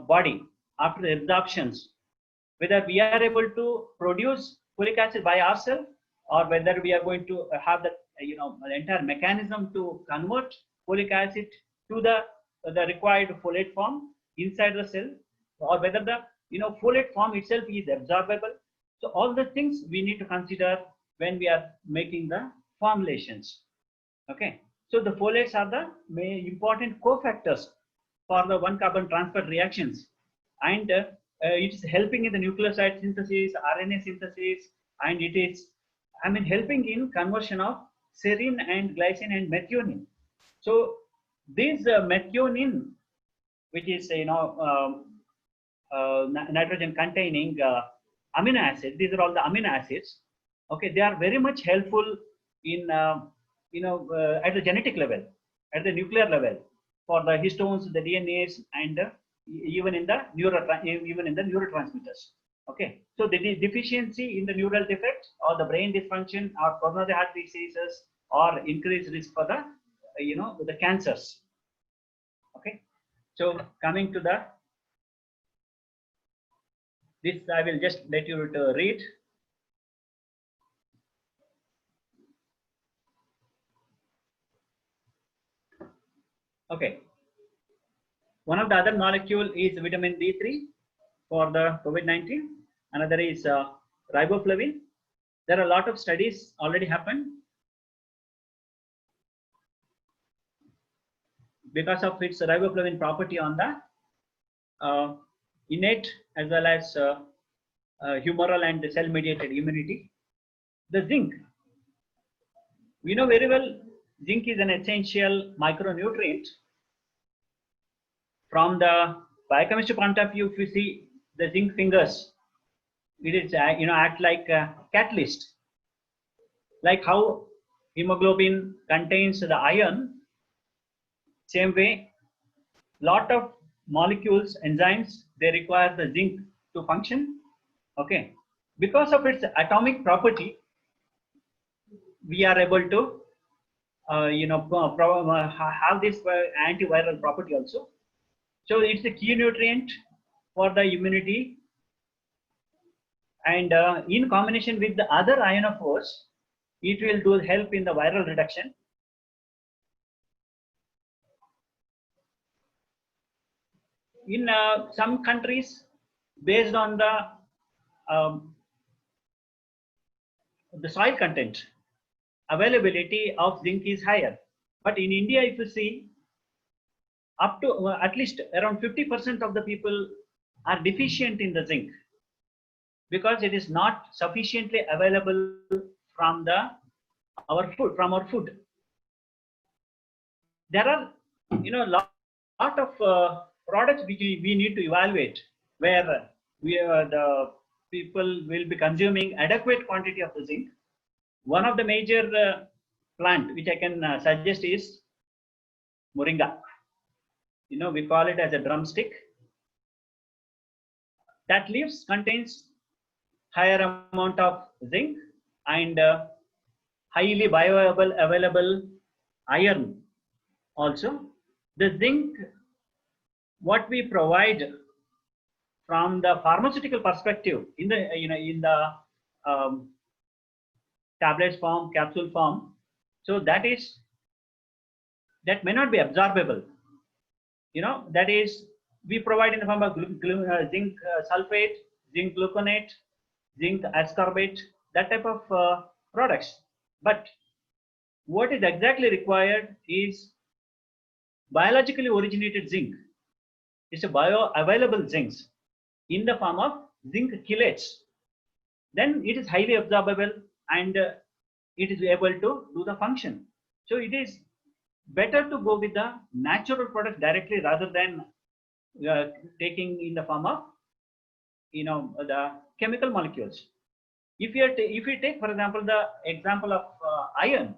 body after the absorptions? Whether we are able to produce folic acid by ourselves, or whether we are going to have the the entire mechanism to convert folic acid to the required folate form inside the cell, or whether the folate form itself is absorbable. So all the things we need to consider when we are making the formulations. Okay, so the folates are the main important cofactors for the one carbon transfer reactions, and it is helping in the nucleoside synthesis, RNA synthesis, and it is helping in conversion of serine and glycine and methionine. So this methionine, which is nitrogen containing amino acid, these are all the amino acids. Okay, they are very much helpful in at the genetic level, at the nuclear level. for the histones, the DNAs, and even in the neurotransmitters. Okay, so the deficiency in the neural defects or the brain dysfunction or coronary heart diseases or increased risk for the the cancers. Okay, so coming to the this, I will just let you to read. Okay, one of the other molecule is vitamin D3 for the COVID-19. Another is riboflavin. There are a lot of studies already happened because of its riboflavin property on the innate as well as humoral and cell-mediated immunity. The zinc, we know very well, zinc is an essential micronutrient. From the biochemistry point of view, if you see the zinc fingers, it is act like a catalyst, like how hemoglobin contains the iron. Same way, lot of molecules, enzymes, they require the zinc to function. Okay, because of its atomic property, we are able to have this antiviral property also. So it's a key nutrient for the immunity, and in combination with the other ionophores, it will do help in the viral reduction. In some countries, based on the soil content, availability of zinc is higher. But in India, if you see, up to at least around 50% of the people are deficient in the zinc because it is not sufficiently available from our food. There are lot of products which we need to evaluate where the people will be consuming adequate quantity of the zinc. One of the major plant which I can suggest is moringa. We call it as a drumstick. That leaves contains higher amount of zinc and highly bioavailable iron. Also, the zinc, what we provide from the pharmaceutical perspective in the tablets form, capsule form, so that may not be absorbable. That is, we provide in the form of zinc sulfate, zinc gluconate, zinc ascorbate, that type of products. But what is exactly required is biologically originated zinc. It's a bioavailable zinc in the form of zinc chelates. Then it is highly absorbable and it is able to do the function. So it is better to go with the natural product directly rather than taking in the form of the chemical molecules. If you take, for example, the example of iron,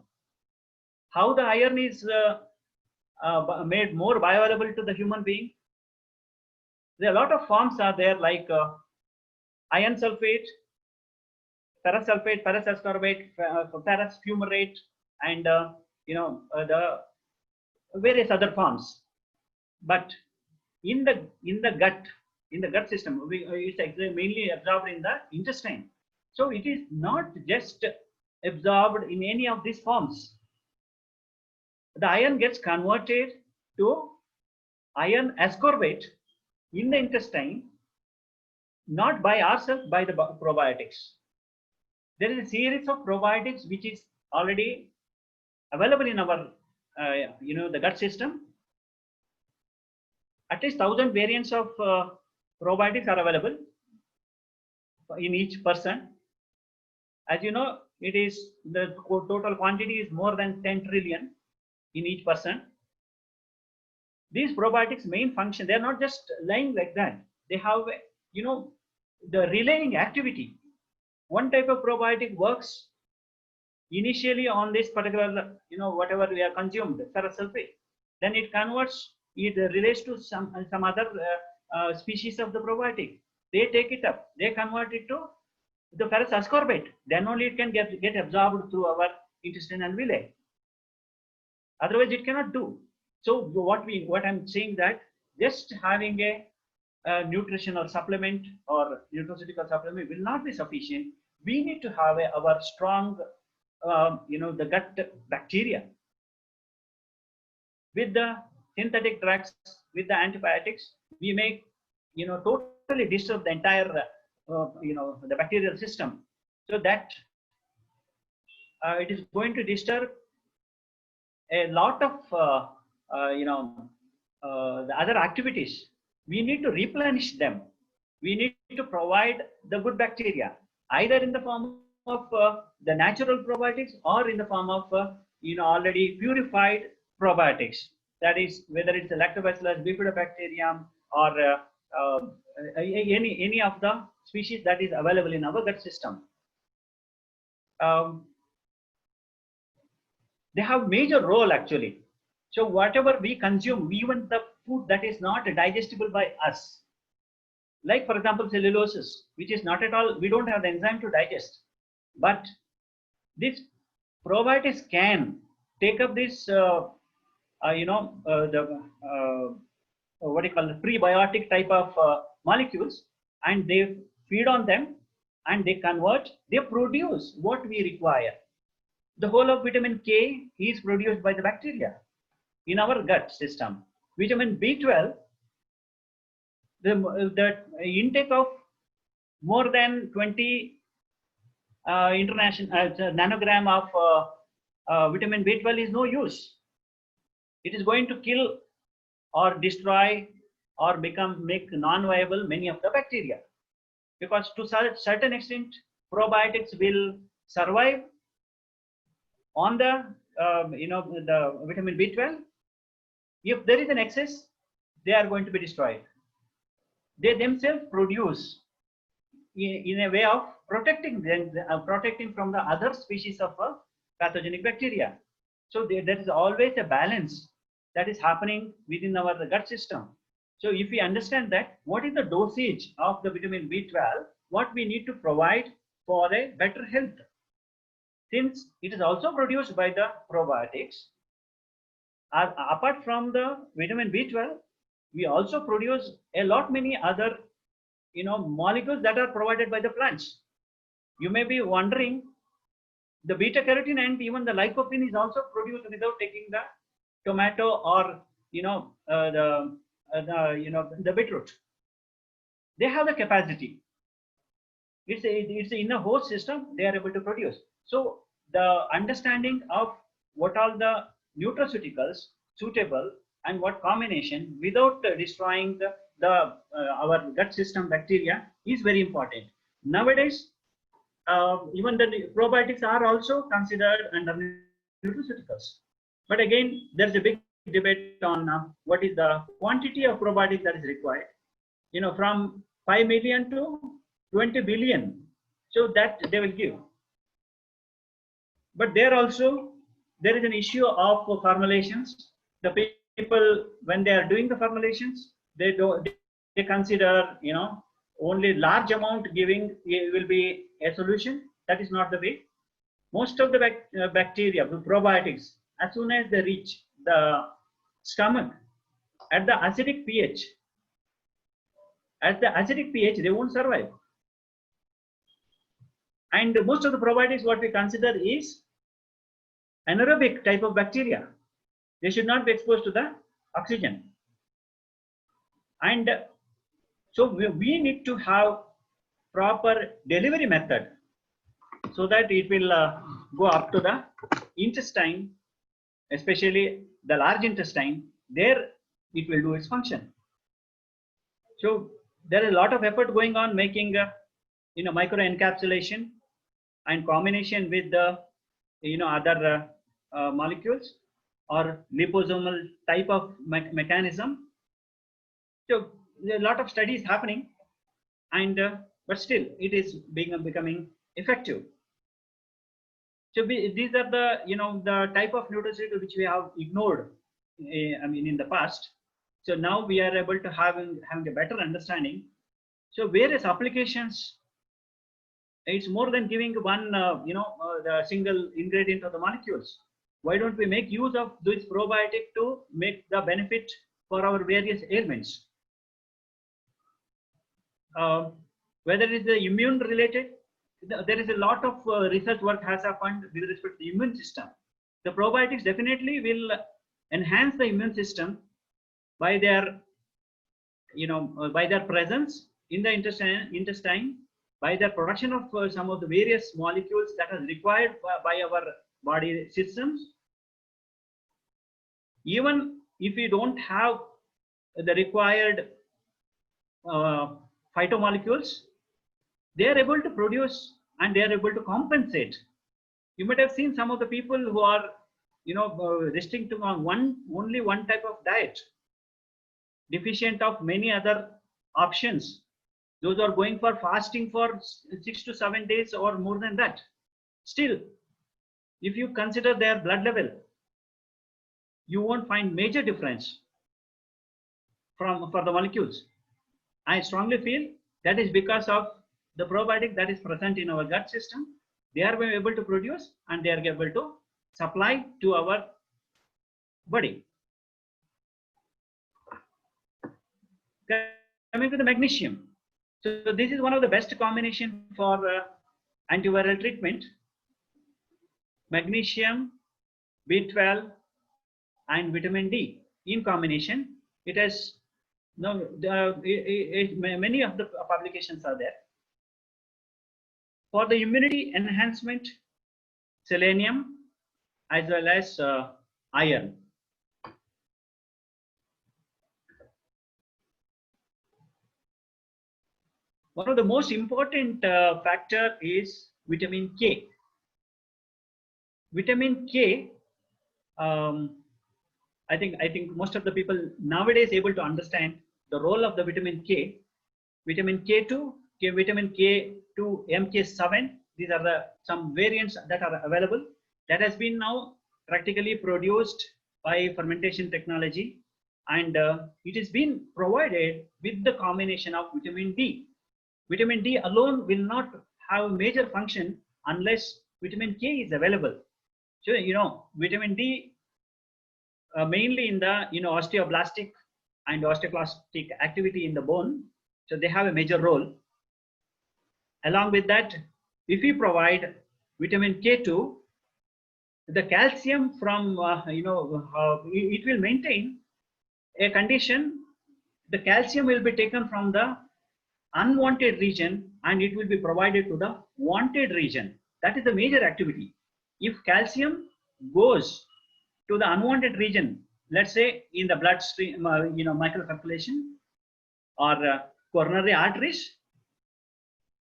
how the iron is made more bioavailable to the human being. There are a lot of forms are there, like iron sulfate, ferrous sulfate, ferrous ascorbate, ferrous fumarate, and the various other forms. But in the gut system, it's mainly absorbed in the intestine. So it is not just absorbed in any of these forms. The iron gets converted to iron ascorbate in the intestine, not by ourselves, by the probiotics. There is a series of probiotics which is already available in our the gut system. At least 1,000 variants of probiotics are available in each person. As you know, it is the total quantity is more than 10 trillion in each person. These probiotics main function, they are not just lying like that. They have the relaying activity. One type of probiotic works initially on this particular whatever we are consumed, ferrous sulfate. Then it converts it relates to some other species of the probiotic. They take it up, they convert it to the ferrous ascorbate. Then only it can get absorbed through our intestinal villi. Otherwise, it cannot do. So what I'm saying that just having a nutritional supplement or nutraceutical supplement will not be sufficient. We need to have our strong, the gut bacteria. With the synthetic drugs, with the antibiotics, we may, totally disturb the entire, the bacterial system. So that it is going to disturb a lot of, the other activities. We need to replenish them. We need to provide the good bacteria, either in the form of the natural probiotics or in the form of, already purified probiotics. That is, whether it's a lactobacillus bifidobacterium or any of the species that is available in our gut system. They have major role actually. So whatever we consume, even the food that is not digestible by us, like for example cellulosis, which is not at all, we don't have the enzyme to digest, but this probiotics can take up this what do you call the prebiotic type of molecules, and they feed on them and they convert, they produce what we require. The whole of vitamin K is produced by the bacteria in our gut system. Vitamin B12, the intake of more than 20 nanogram of vitamin B12 is no use. It is going to kill or destroy or make non-viable many of the bacteria, because to a certain extent probiotics will survive on the the vitamin B12. If there is an excess, they are going to be destroyed. They themselves produce in a way of protecting them, protecting from the other species of pathogenic bacteria. So there is always a balance that is happening within our gut system. So if we understand that, what is the dosage of the vitamin B12, what we need to provide for a better health? Since it is also produced by the probiotics, apart from the vitamin B12, we also produce a lot many other molecules that are provided by the plants. You may be wondering, the beta carotene and even the lycopene is also produced without taking the tomato or the beetroot. They have the capacity. It's in a host system, they are able to produce. So the understanding of what are the nutraceuticals suitable and what combination without destroying our gut system bacteria is very important. Nowadays, even the probiotics are also considered under nutraceuticals. But again, there's a big debate on what is the quantity of probiotics that is required. From 5 million to 20 billion. So that they will give. But there also, there is an issue of formulations. The people, when they are doing the formulations, they consider, only large amount giving will be a solution. That is not the way. Most of the bacteria, the probiotics, as soon as they reach the stomach at the acidic pH, they won't survive. And most of the probiotics, what we consider is anaerobic type of bacteria. They should not be exposed to the oxygen. And so we need to have proper delivery method so that it will go up to the intestine, especially the large intestine. There it will do its function. So there is a lot of effort going on making micro encapsulation and combination with the other molecules or liposomal type of mechanism. So there are a lot of studies happening, and but still it is becoming effective. So these are the the type of nutraceutical which we have ignored. In the past. So now we are able to having a better understanding. So various applications, it's more than giving one, the single ingredient of the molecules. Why don't we make use of this probiotic to make the benefit for our various ailments? Whether it is the immune related, there is a lot of research work has happened with respect to the immune system. The probiotics definitely will enhance the immune system by their, by their presence in the intestine, by the production of some of the various molecules that are required by our body systems. Even if we don't have the required phytomolecules, they are able to produce and they are able to compensate. You might have seen some of the people who are, restricting on only one type of diet, deficient of many other options. Those are going for fasting for 6 to 7 days or more than that. Still, if you consider their blood level, you won't find major difference for the molecules. I strongly feel that is because of the probiotic that is present in our gut system. They are able to produce and they are able to supply to our body. Coming to the magnesium. So this is one of the best combination for antiviral treatment. Magnesium, B12 and vitamin D in combination. It has many of the publications are there. For the immunity enhancement, selenium as well as iron. One of the most important factor is vitamin K. Vitamin K, I think most of the people nowadays able to understand the role of the vitamin K. Vitamin K2, vitamin K2, MK7. These are some variants that are available. That has been now practically produced by fermentation technology, and it has been provided with the combination of vitamin D. Vitamin D alone will not have a major function unless vitamin K is available. So vitamin D mainly in the osteoblastic and osteoclastic activity in the bone. So they have a major role. Along with that, if we provide vitamin K2, the calcium from it will maintain a condition. The calcium will be taken from the unwanted region and it will be provided to the wanted region. That is the major activity. If calcium goes to the unwanted region, let's say in the bloodstream, microcirculation or coronary arteries,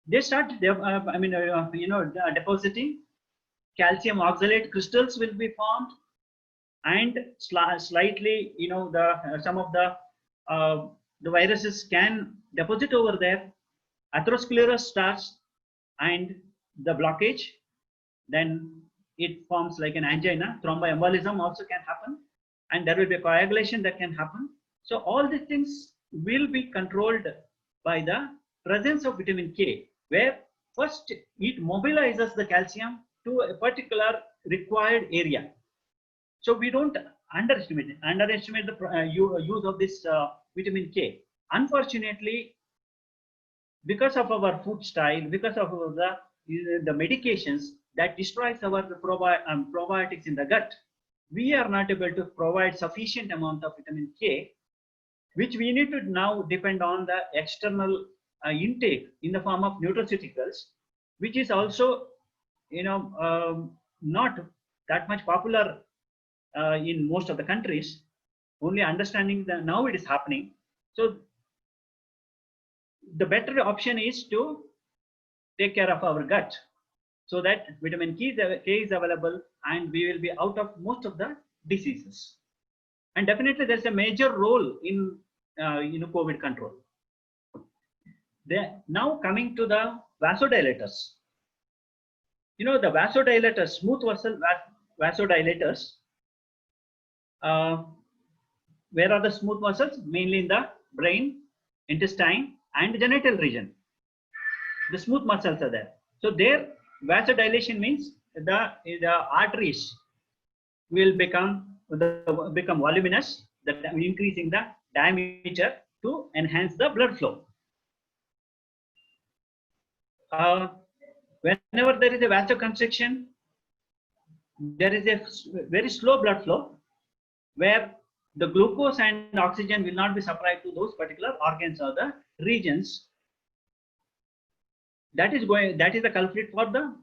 they start depositing calcium oxalate crystals will be formed, and slightly some of the viruses can deposit over there. Atherosclerosis starts and the blockage, then it forms like an angina. Thromboembolism also can happen, and there will be a coagulation that can happen. So all these things will be controlled by the presence of vitamin K, where first it mobilizes the calcium to a particular required area. So we don't underestimate the use of this vitamin K. Unfortunately, because of our food style, because of the medications that destroys our probiotics in the gut, we are not able to provide sufficient amount of vitamin K, which we need to now depend on the external intake in the form of nutraceuticals, which is also not that much popular in most of the countries. Only understanding that now it is happening. So the better option is to take care of our gut, so that vitamin K is available and we will be out of most of the diseases. And definitely there's a major role in COVID control. Now coming to the vasodilators. The vasodilators, smooth vessel vasodilators, Where are the smooth muscles? Mainly in the brain, intestine, and genital region. The smooth muscles are there. So there, vasodilation means the arteries will become voluminous, increasing the diameter to enhance the blood flow. Whenever there is a vasoconstriction, there is a very slow blood flow where the glucose and oxygen will not be supplied to those particular organs or the regions. That is the culprit for the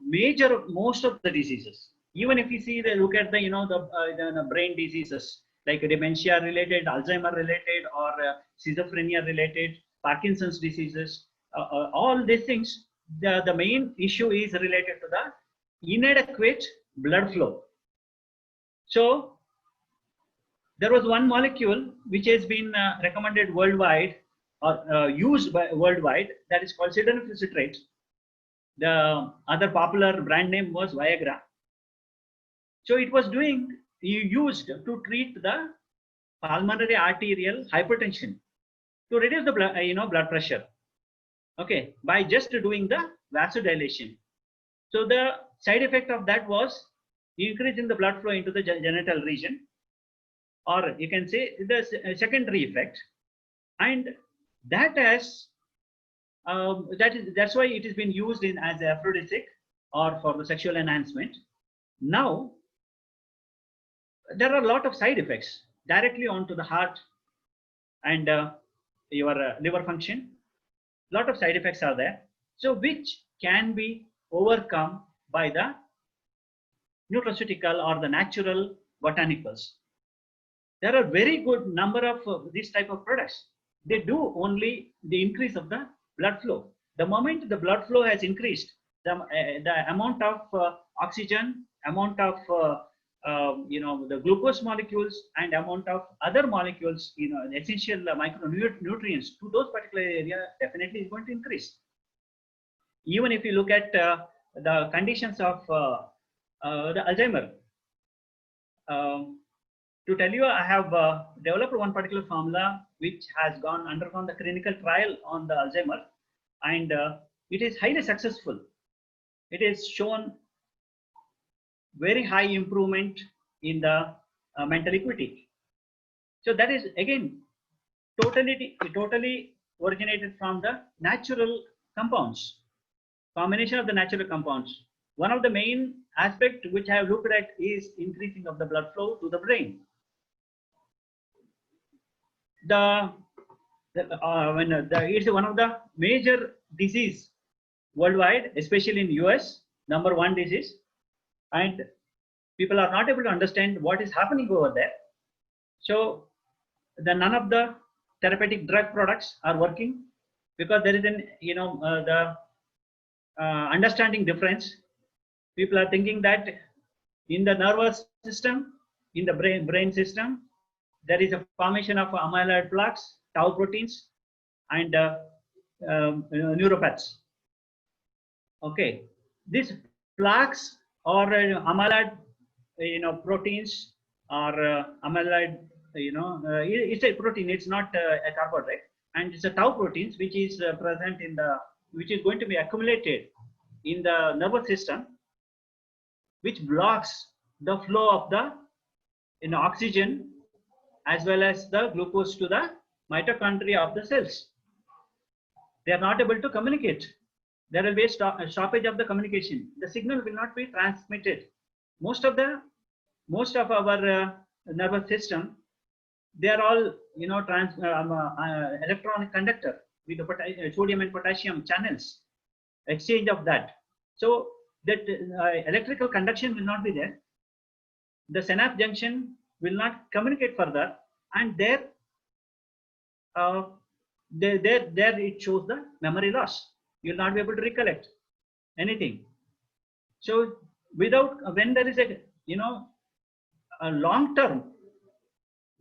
most of the diseases. Even if you see look at the the brain diseases like dementia related, Alzheimer related, or schizophrenia related, Parkinson's diseases, all these things, the main issue is related to the inadequate blood flow. So there was one molecule which has been recommended worldwide or used worldwide, that is called sildenafil citrate. The other popular brand name was Viagra. So it was used to treat the pulmonary arterial hypertension, to reduce the blood pressure. Okay, by just doing the vasodilation. So the side effect of that was increasing the blood flow into the genital region, or you can say the secondary effect, and that has that's why it has been used as an aphrodisiac or for the sexual enhancement. Now there are a lot of side effects directly onto the heart and your liver function. Lot of side effects are there, so which can be overcome by the nutraceutical or the natural botanicals. There are very good number of these type of products. They do only the increase of the blood flow. The moment the blood flow has increased, the amount of oxygen, amount of the glucose molecules, and amount of other molecules, essential micronutrients to those particular area definitely is going to increase. Even if you look at the conditions of the Alzheimer, to tell you, I have developed one particular formula which has undergone the clinical trial on the Alzheimer, and it is highly successful. It is shown very high improvement in the mental equity. So that is again totally originated from the natural compounds, combination of the natural compounds. One of the main aspect which I have looked at is increasing of the blood flow to the brain. It's one of the major disease worldwide, especially in US, #1 disease, and people are not able to understand what is happening over there. So none of the therapeutic drug products are working because there is an understanding difference. People are thinking that in the nervous system, in the brain system, there is a formation of amyloid plaques, tau proteins, and neuropaths. Okay, these plaques or amyloid, proteins or amyloid, it's a protein. It's not a carbohydrate, and it's a tau proteins which is present which is going to be accumulated in the nervous system, which blocks the flow of the oxygen as well as the glucose to the mitochondria of the cells. They are not able to communicate. There will be a stoppage of the communication. The signal will not be transmitted. Most of our nervous system, they are all electronic conductor with the sodium and potassium channels, exchange of that. So that electrical conduction will not be there. The synapse junction will not communicate further, and there it shows the memory loss. You will not be able to recollect anything. So when there is a long-term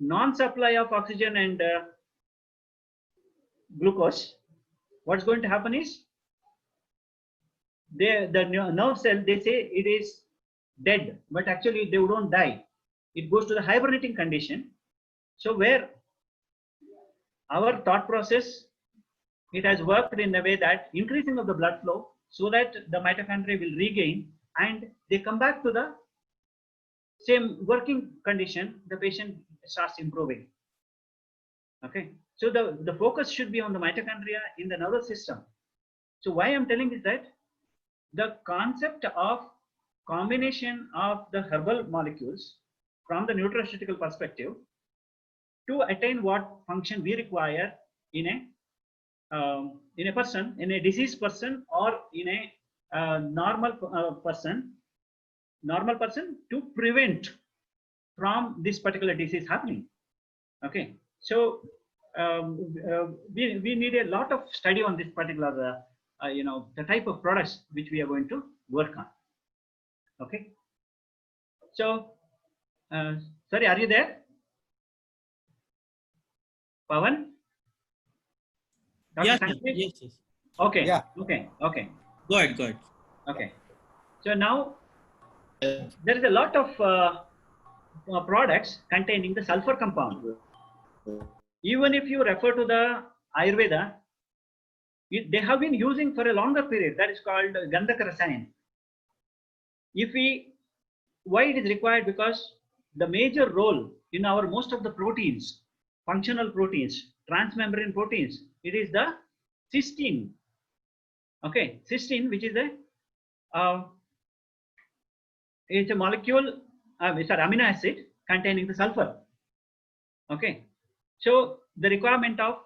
non-supply of oxygen and glucose, what's going to happen is the nerve cell, they say it is dead, but actually they don't die. It goes to the hibernating condition. So where our thought process, it has worked in a way that increasing of the blood flow so that the mitochondria will regain and they come back to the same working condition, the patient starts improving. Okay, so the focus should be on the mitochondria in the nervous system. So why I'm telling is that the concept of combination of the herbal molecules from the nutraceutical perspective to attain what function we require in a person, in a diseased person, or in a normal person to prevent from this particular disease happening. Okay, so we need a lot of study on this particular the type of products which we are going to work on. Okay, so sorry, are you there, Pawan? Dr. Yes, Sanjeev? yes, yes. Okay, Yeah. okay. Go ahead, go ahead. Okay, so now there is a lot of products containing the sulfur compound. Even if you refer to the Ayurveda, they have been using for a longer period. That is called Gandhaka Rasayan. Why it is required? Because the major role in our most of the proteins, functional proteins, transmembrane proteins, it is the cysteine. Okay, cysteine, which is it's a molecule, it's an amino acid containing the sulfur. Okay, so the requirement of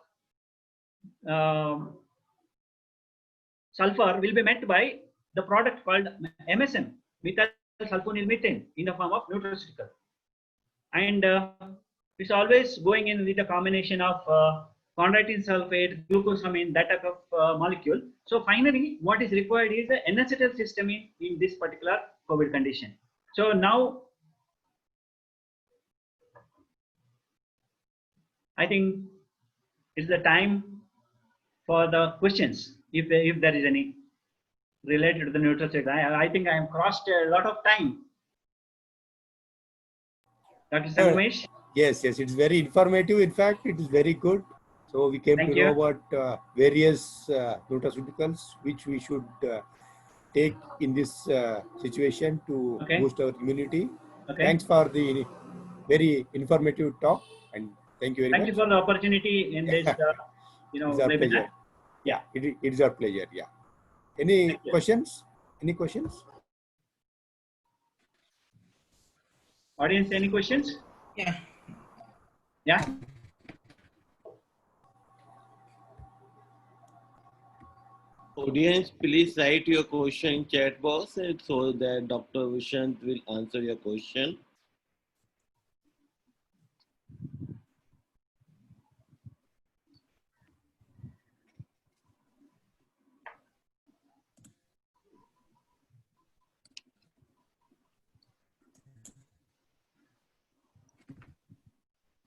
sulfur will be met by the product called MSM, methyl sulfonyl methane, in the form of nutraceutical, and it's always going in with a combination of chondroitin sulfate, glucosamine, that type of molecule. So finally, what is required is the N-acetylcysteine in this particular COVID condition. So now, I think it's the time for the questions, if there is any related to the nutraceutical. I think I have crossed a lot of time. Dr. Sangamesh? Yes, it's very informative. In fact, it is very good. So we came Thank to you. know about various nutraceuticals which we should take in this situation to Okay. boost our immunity. Okay. Thanks for the very informative talk, and thank you very Thank much. you for the opportunity in this, It's our webinar. pleasure. Yeah. It is our pleasure. Yeah. Any Thank you. questions? Any questions? Audience, any questions? Yeah. Yeah. Audience, please write your question in chat box so that Dr. Vasanth will answer your question.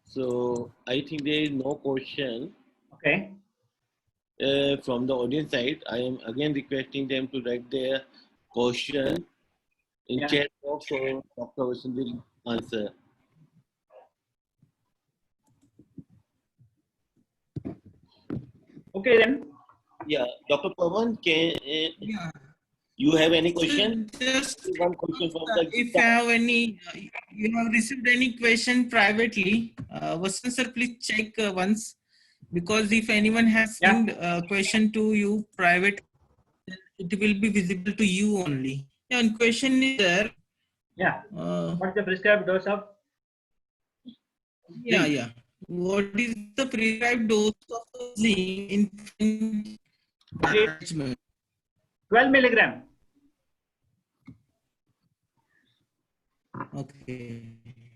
So I think there is no question Okay. from the audience side. I am again requesting them to write their question in Yeah. chat box so Dr. Vasanth will answer. Okay then. Yeah, Dr. Pawan, Yeah. you have any question? Just One question from the if you have any, you have received any question privately, Vasanth sir, please check once, because if anyone has Yeah. sent a question to you private, then it will be visible to you only. Yeah, one question is there. Yeah. Uh, What's the prescribed dose of? yeah, yeah. What is the prescribed dose of zinc in management? 12 milligram. Okay.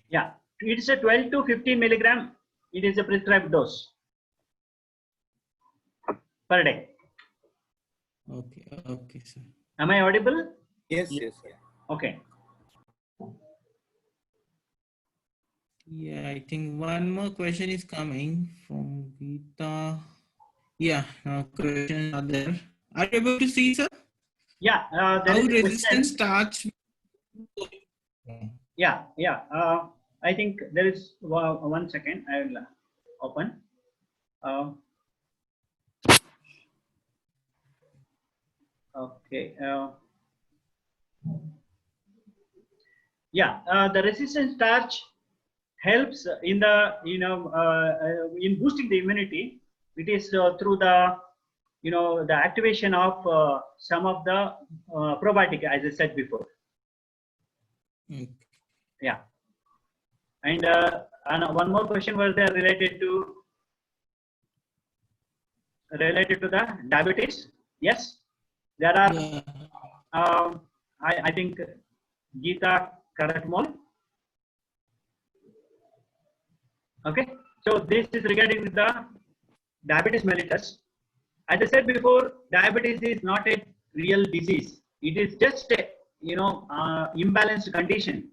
Yeah. It's a 12 to 15 milligram. It is a prescribed dose per day. Okay. Okay, sir. Am I audible? Yes, Yeah. yes. Yeah. Okay. Yeah, I think one more question is coming from Geeta. Yeah, questions are there. Are you able to see, sir? Yeah. There How is a resistant question. starch? Yeah. Yeah. I think there is 1 second. I will open. Okay. Yeah, the resistant starch helps in the in boosting the immunity. It is through the the activation of some of the probiotic, as I said before. Yeah, and one more question was there related to the diabetes. Yes, there are. I think Geeta Karatmol. Okay, so this is regarding the diabetes mellitus. As I said before, diabetes is not a real disease. It is just a imbalanced condition.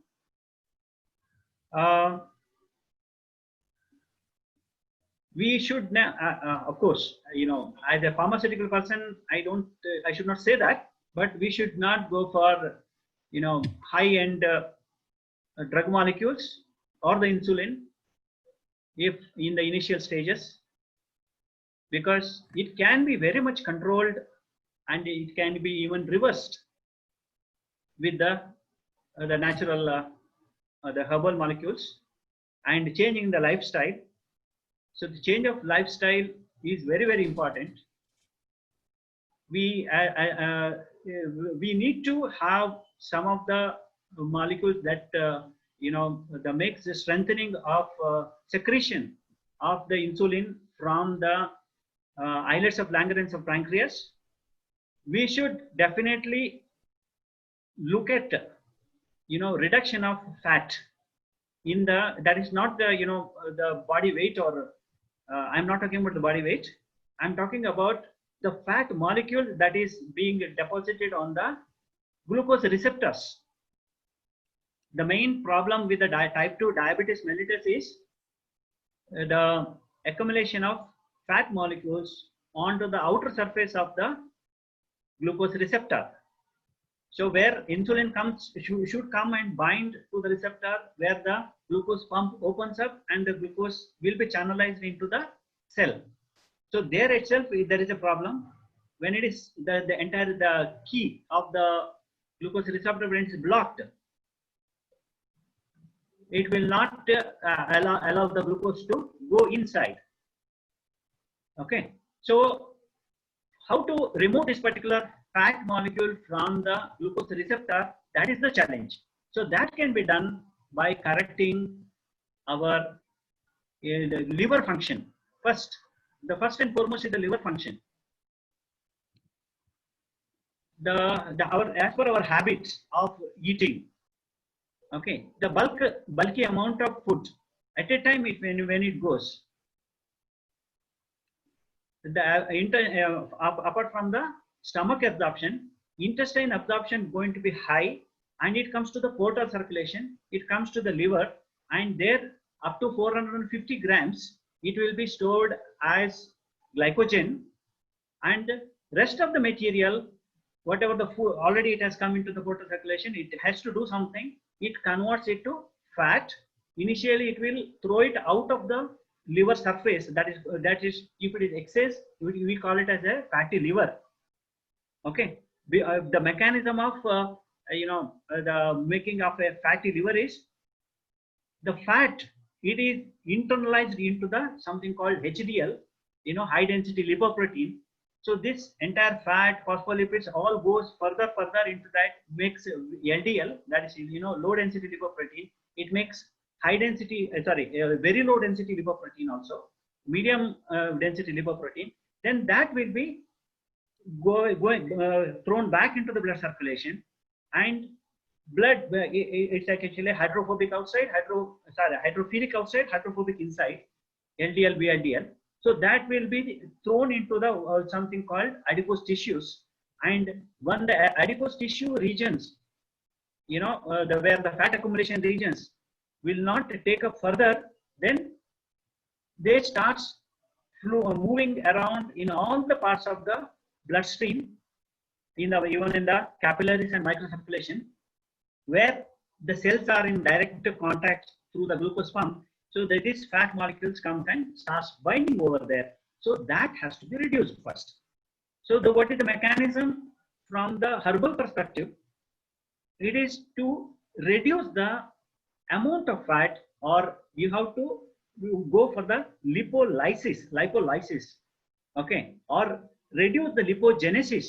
We should, of course, as a pharmaceutical person, I should not say that, but we should not go for, high-end drug molecules or the insulin if in the initial stages, because it can be very much controlled and it can be even reversed with the natural, the herbal molecules, and changing the lifestyle. So the change of lifestyle is very, very important. We need to have some of the molecules that that makes the strengthening of secretion of the insulin from the islets of Langerhans of pancreas. We should definitely look at reduction of fat in the, that is not the the body weight, or I'm not talking about the body weight. I'm talking about the fat molecule that is being deposited on the glucose receptors. The main problem with the type 2 diabetes mellitus is the accumulation of fat molecules onto the outer surface of the glucose receptor. So where insulin comes, should come and bind to the receptor, where the glucose pump opens up and the glucose will be channelized into the cell. So there itself, there is a problem. When it is the key of the glucose receptor, when it's blocked, it will not allow the glucose to go inside. Okay, so how to remove this particular fat molecule from the glucose receptor, that is the challenge. So that can be done by correcting our the liver function. The first and foremost is the liver function. As per our habits of eating, okay, the bulky amount of food at a time, when it goes, apart from the stomach absorption, intestine absorption going to be high, and it comes to the portal circulation, it comes to the liver, and there up to 450 grams it will be stored as glycogen, and rest of the material, whatever the food already it has come into the portal circulation, it has to do something. It converts it to fat. Initially it will throw it out of the liver surface. That is if it is excess, we call it as a fatty liver. Okay, the mechanism of the making of a fatty liver is the fat. It is internalized into the something called HDL, high density lipoprotein. So this entire fat, phospholipids, all goes further into that, makes LDL, that is low density lipoprotein. It makes high density, very low density lipoprotein also, medium density lipoprotein. Then that will be thrown back into the blood circulation, and blood, it's like actually hydrophobic outside, hydrophilic outside, hydrophobic inside, LDL, VLDL. So that will be thrown into the something called adipose tissues, and when the adipose tissue regions, where the fat accumulation regions will not take up further, then they start moving around in all the parts of the bloodstream, even in the capillaries and microcirculation, where the cells are in direct contact through the glucose pump. So that these fat molecules come and starts binding over there. So that has to be reduced first. So what is the mechanism from the herbal perspective? It is to reduce the amount of fat, or you have to go for the lipolysis, okay, or reduce the lipogenesis.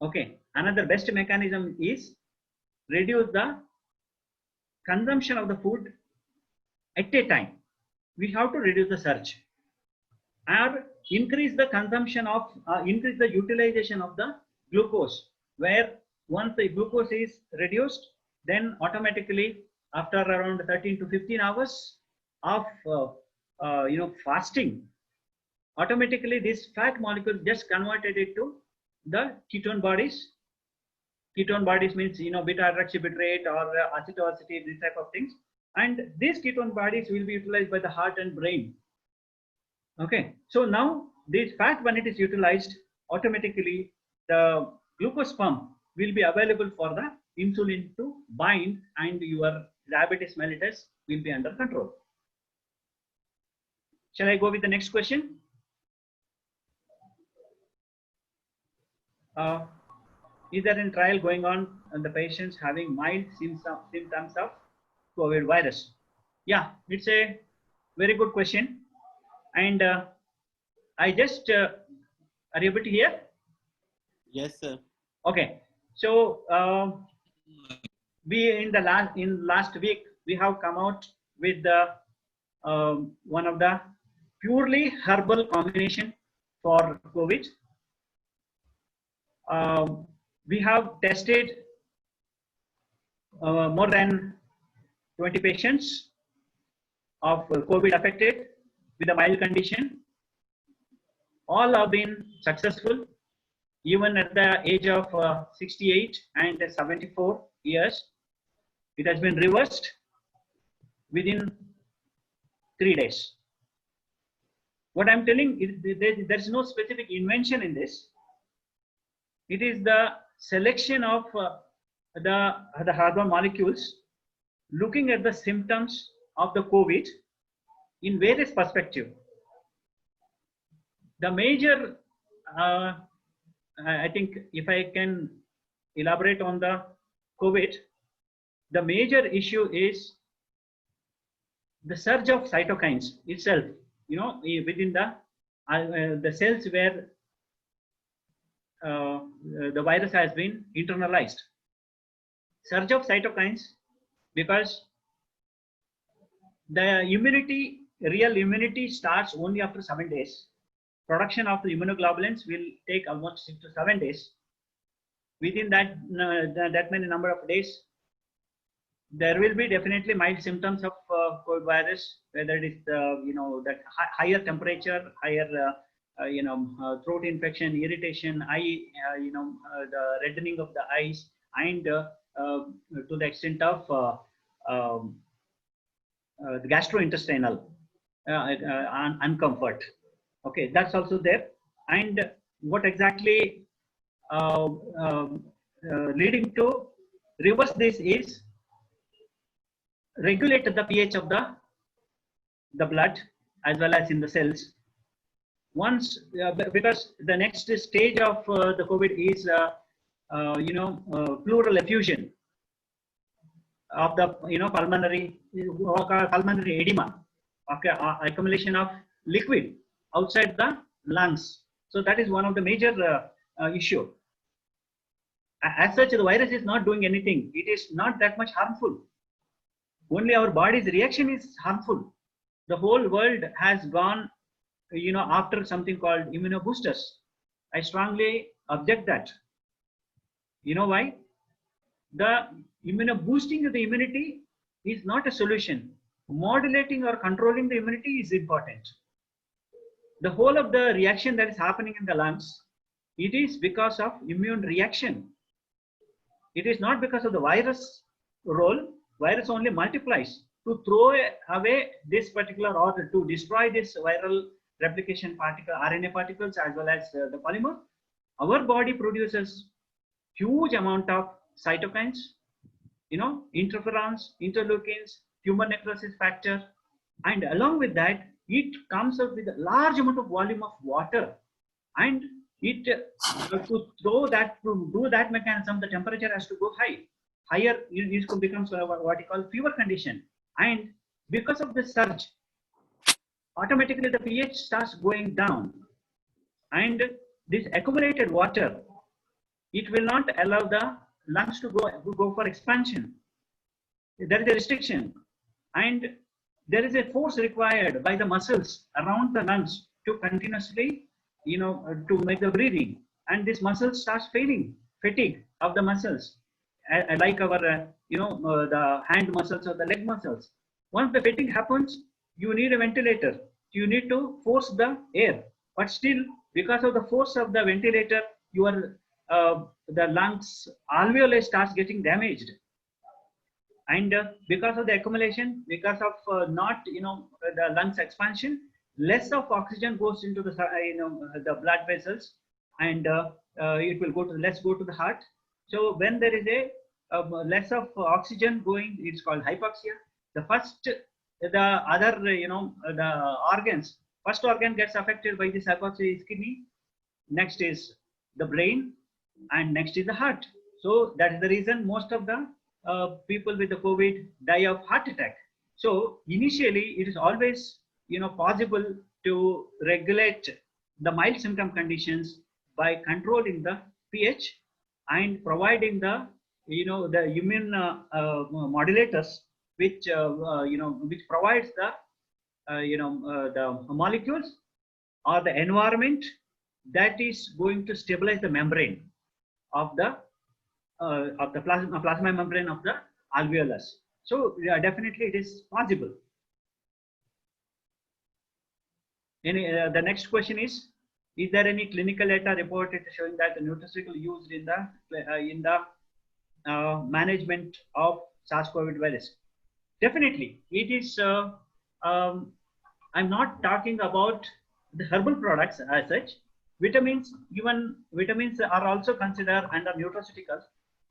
Okay, another best mechanism is reduce the consumption of the food at a time. We have to reduce the surge or increase the consumption of, increase the utilization of the glucose, where once the glucose is reduced, then automatically after around 13 to 15 hours of fasting, automatically this fat molecule just converted it to the ketone bodies. Ketone bodies means beta hydroxybutyrate or acetoacetate, this type of things, and these ketone bodies will be utilized by the heart and brain. Okay, so now this fat, when it is utilized, automatically the glucose pump will be available for the insulin to bind, and your diabetes mellitus will be under control. Shall I go with the next question? Is there a trial going on the patients having mild symptoms of COVID virus? Yeah, it's a very good question. And I just, are you able to hear? Yes, sir. Okay. So we in last week we have come out with the one of the purely herbal combination for COVID. We have tested more than 20 patients of COVID affected with a mild condition. All have been successful, even at the age of 68 and 74 years. It has been reversed within 3 days. What I'm telling is there's no specific invention in this. It is the selection of the herbal molecules, looking at the symptoms of the COVID in various perspectives. The major, I think if I can elaborate on the COVID, the major issue is the surge of cytokines itself, within the cells where the virus has been internalized. Surge of cytokines, because the real immunity starts only after 7 days. Production of the immunoglobulins will take almost 6 to 7 days. Within that many number of days, there will be definitely mild symptoms of COVID virus, whether it is that higher temperature, higher throat infection, irritation, eye, the reddening of the eyes, and to the extent of the gastrointestinal uncomfort. Okay, that's also there. And what exactly leading to reverse this is regulate the pH of the blood as well as in the cells. Once, because the next stage of the COVID is pleural effusion of the pulmonary edema, okay, accumulation of liquid outside the lungs. So that is one of the major issue. As such, the virus is not doing anything. It is not that much harmful. Only our body's reaction is harmful. The whole world has gone, after something called immunoboosters. I strongly object that. You know why? The boosting of the immunity is not a solution. Modulating or controlling the immunity is important. The whole of the reaction that is happening in the lungs, it is because of immune reaction. It is not because of the virus role. Virus only multiplies to throw away this particular, or to destroy this viral replication particle, RNA particles, as well as the polymer. Our body produces huge amount of cytokines, interferons, interleukins, tumor necrosis factor, And along with that, it comes up with a large amount of volume of water, and it to do that mechanism, the temperature has to go higher. It becomes what you call fever condition, and because of the surge, automatically the pH starts going down, and this accumulated water, it will not allow the lungs to go for expansion. There is a restriction, and there is a force required by the muscles around the lungs to continuously, to make the breathing, and this muscle starts failing, fatigue of the muscles, like our, the hand muscles or the leg muscles. Once the fatigue happens, you need a ventilator. You need to force the air, but still, because of the force of the ventilator, the lungs alveoli starts getting damaged. And because of the accumulation, because of the lungs expansion, less of oxygen goes into the the blood vessels, and it will less go to the heart. So when there is a less of oxygen going, it's called hypoxia. The other the organs. First organ gets affected by this hypoxia is kidney. Next is the brain, and next is the heart. So that is the reason most of the people with the COVID die of heart attack. So initially, it is always possible to regulate the mild symptom conditions by controlling the pH and providing the the immune modulators, which which provides the the molecules or the environment that is going to stabilize the membrane of the plasma membrane of the alveolus. So definitely it is possible. The next question is there any clinical data reported showing that the nutraceutical used in the management of SARS-CoV virus? Definitely, it is. I'm not talking about the herbal products as such. Vitamins, even vitamins are also considered under nutraceuticals.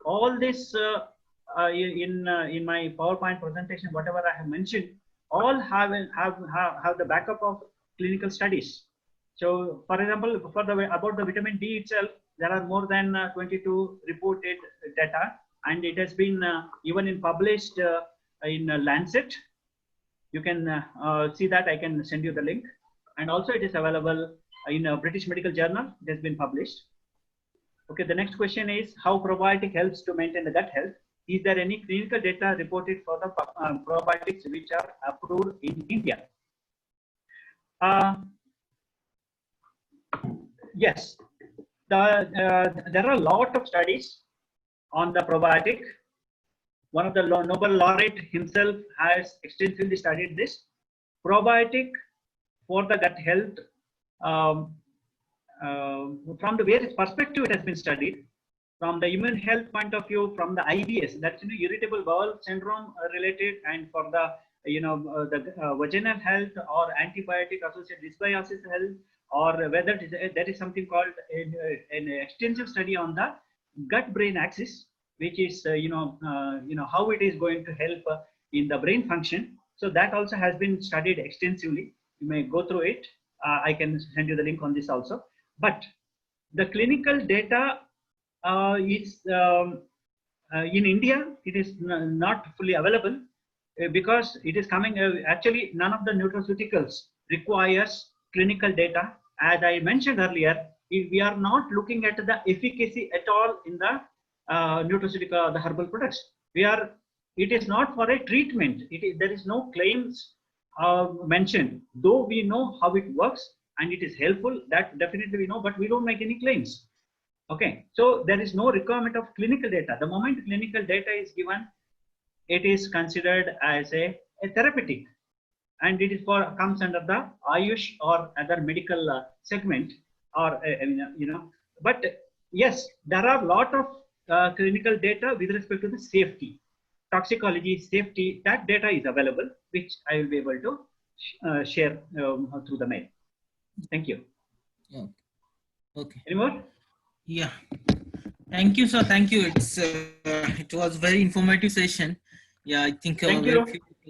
All this in my PowerPoint presentation, whatever I have mentioned, all have the backup of clinical studies. So, for example, about the vitamin D itself, there are more than 22 reported data, and it has been even published in Lancet. You can see that. I can send you the link, and also it is available in a British Medical Journal. It has been published. Okay, the next question is how probiotic helps to maintain the gut health. Is there any clinical data reported for the probiotics which are approved in India? Yes, there are a lot of studies on the probiotic. One of the Nobel laureate himself has extensively studied this. Probiotic for the gut health, from the various perspective, it has been studied. From the immune health point of view, from the IBS, that's irritable bowel syndrome related, and for the the vaginal health or antibiotic associated dysbiosis health, or whether there is something called an extensive study on the gut-brain axis, which is how it is going to help in the brain function. So that also has been studied extensively. You may go through it. I can send you the link on this also. But the clinical data is in India, it is not fully available because it is coming. Actually, none of the nutraceuticals requires clinical data. As I mentioned earlier, we are not looking at the efficacy at all in the nutraceutical, the herbal products. It is not for a treatment. There is no claims mentioned, though we know how it works and it is helpful. That definitely we know, but we don't make any claims. Okay, so there is no requirement of clinical data. The moment clinical data is given, it is considered as a therapeutic, and it is comes under the Ayush or other medical segment, or But yes, there are a lot of clinical data with respect to the safety, toxicology, safety. That data is available, which I will be able to share through the mail. Thank you. Okay. Any more? Yeah. Thank you, sir. Thank you. It was very informative session. Yeah, I think Thank you.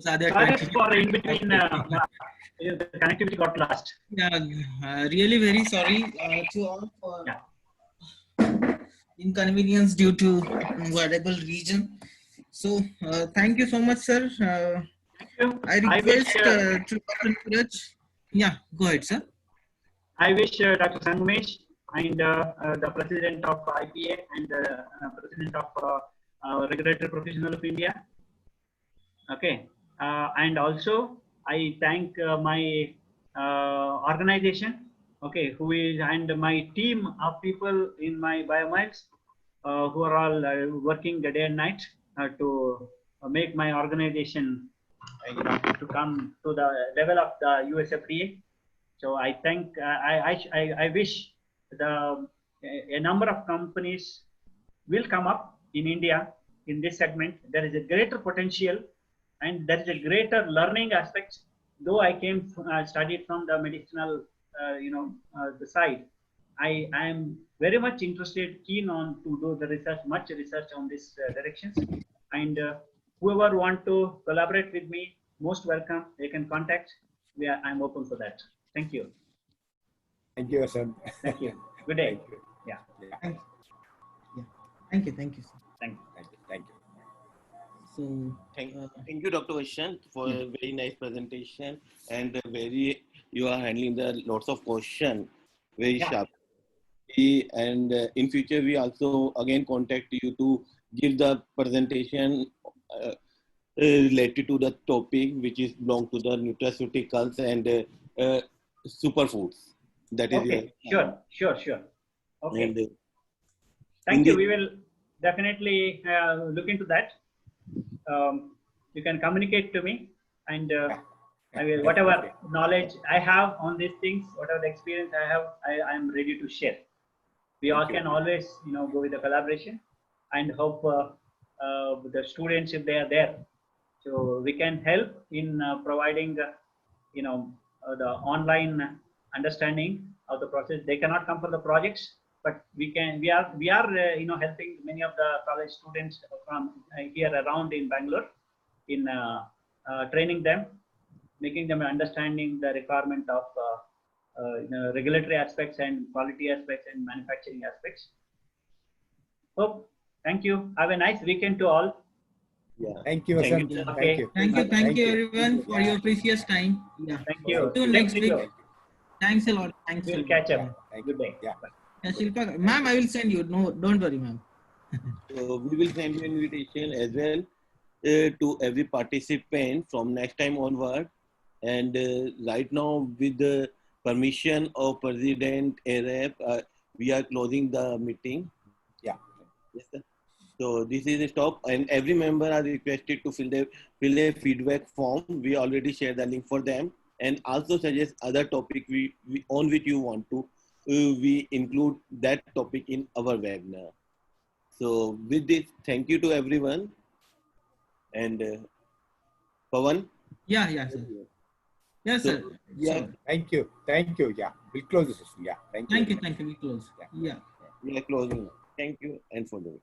Sadia, Sorry continue. for in between, the connectivity got lost. Yeah, really very sorry to all for Yeah. inconvenience due to variable region. So thank you so much, sir. Thank you. I I wish, request to Dr. Neeraj. Yeah, go ahead, sir. I wish Dr. Sangamesh and the president of IPA and president of Regulatory Professional of India. Okay, and also I thank my organization. Okay, who is and my team of people in my biomiles who are all working the day and night to make my organization to come to the level of the USFDA. So I thank, I wish a number of companies will come up in India in this segment. There is a greater potential and there is a greater learning aspect. Though I came studied from the medicinal, the side, I am very much interested, keen on to do the research, much research on this directions. And whoever want to collaborate with me, most welcome. They can contact. I'm open for that. Thank you. Thank you, Vasanth. Thank you. Good day. Thank you. Yeah. Thank you. Yeah. Thank you. Thank you, sir. Thank you. Thank you. Thank you. So Thank you, Dr. Vasanth, for yeah. a very nice presentation and you are handling the lots of questions very Yeah. sharply. And in future, we also again contact you to give the presentation related to the topic which is belong to the nutraceuticals and superfoods. That is Okay. Sure. Okay. And Thank you. We will definitely look into that. You can communicate to me, and I will, whatever knowledge I have on these things, whatever the experience I have, I am ready to share. We all can always, go with the collaboration, and hope the students, if they are there, so we can help in providing, the online understanding of the process. They cannot come for the projects, but we are helping many of the college students from here around in Bangalore in training them, making them understanding the requirement of regulatory aspects and quality aspects and manufacturing aspects. Hope. Thank you. Have a nice weekend to all. yeah. Thank you, Vasanth. Yeah. Thank you. Thank you everyone for your precious time. Yeah. Thank you. See you next week. Thanks a lot. Thanks. We'll a lot. catch up. Thank Good day. Yeah. Bye. Yeah, Shilpa, ma'am, I will send you. No, don't worry, ma'am. So we will send you invitation as well to every participant from next time onward. And right now, with the permission of President ARAP, we are closing the meeting. Yeah. Yes, sir. So this is a stop, and every member are requested to fill a feedback form. We already shared the link for them, and also suggest other topic on which you want to. We include that topic in our webinar. So with this, thank you to everyone. And Pawan? Yeah, sir. Yes, sir. Yeah. So, Thank you. Yeah. We'll close the session. Yeah. Thank you. thank you. We close. Yeah. We are closing. Thank you and for the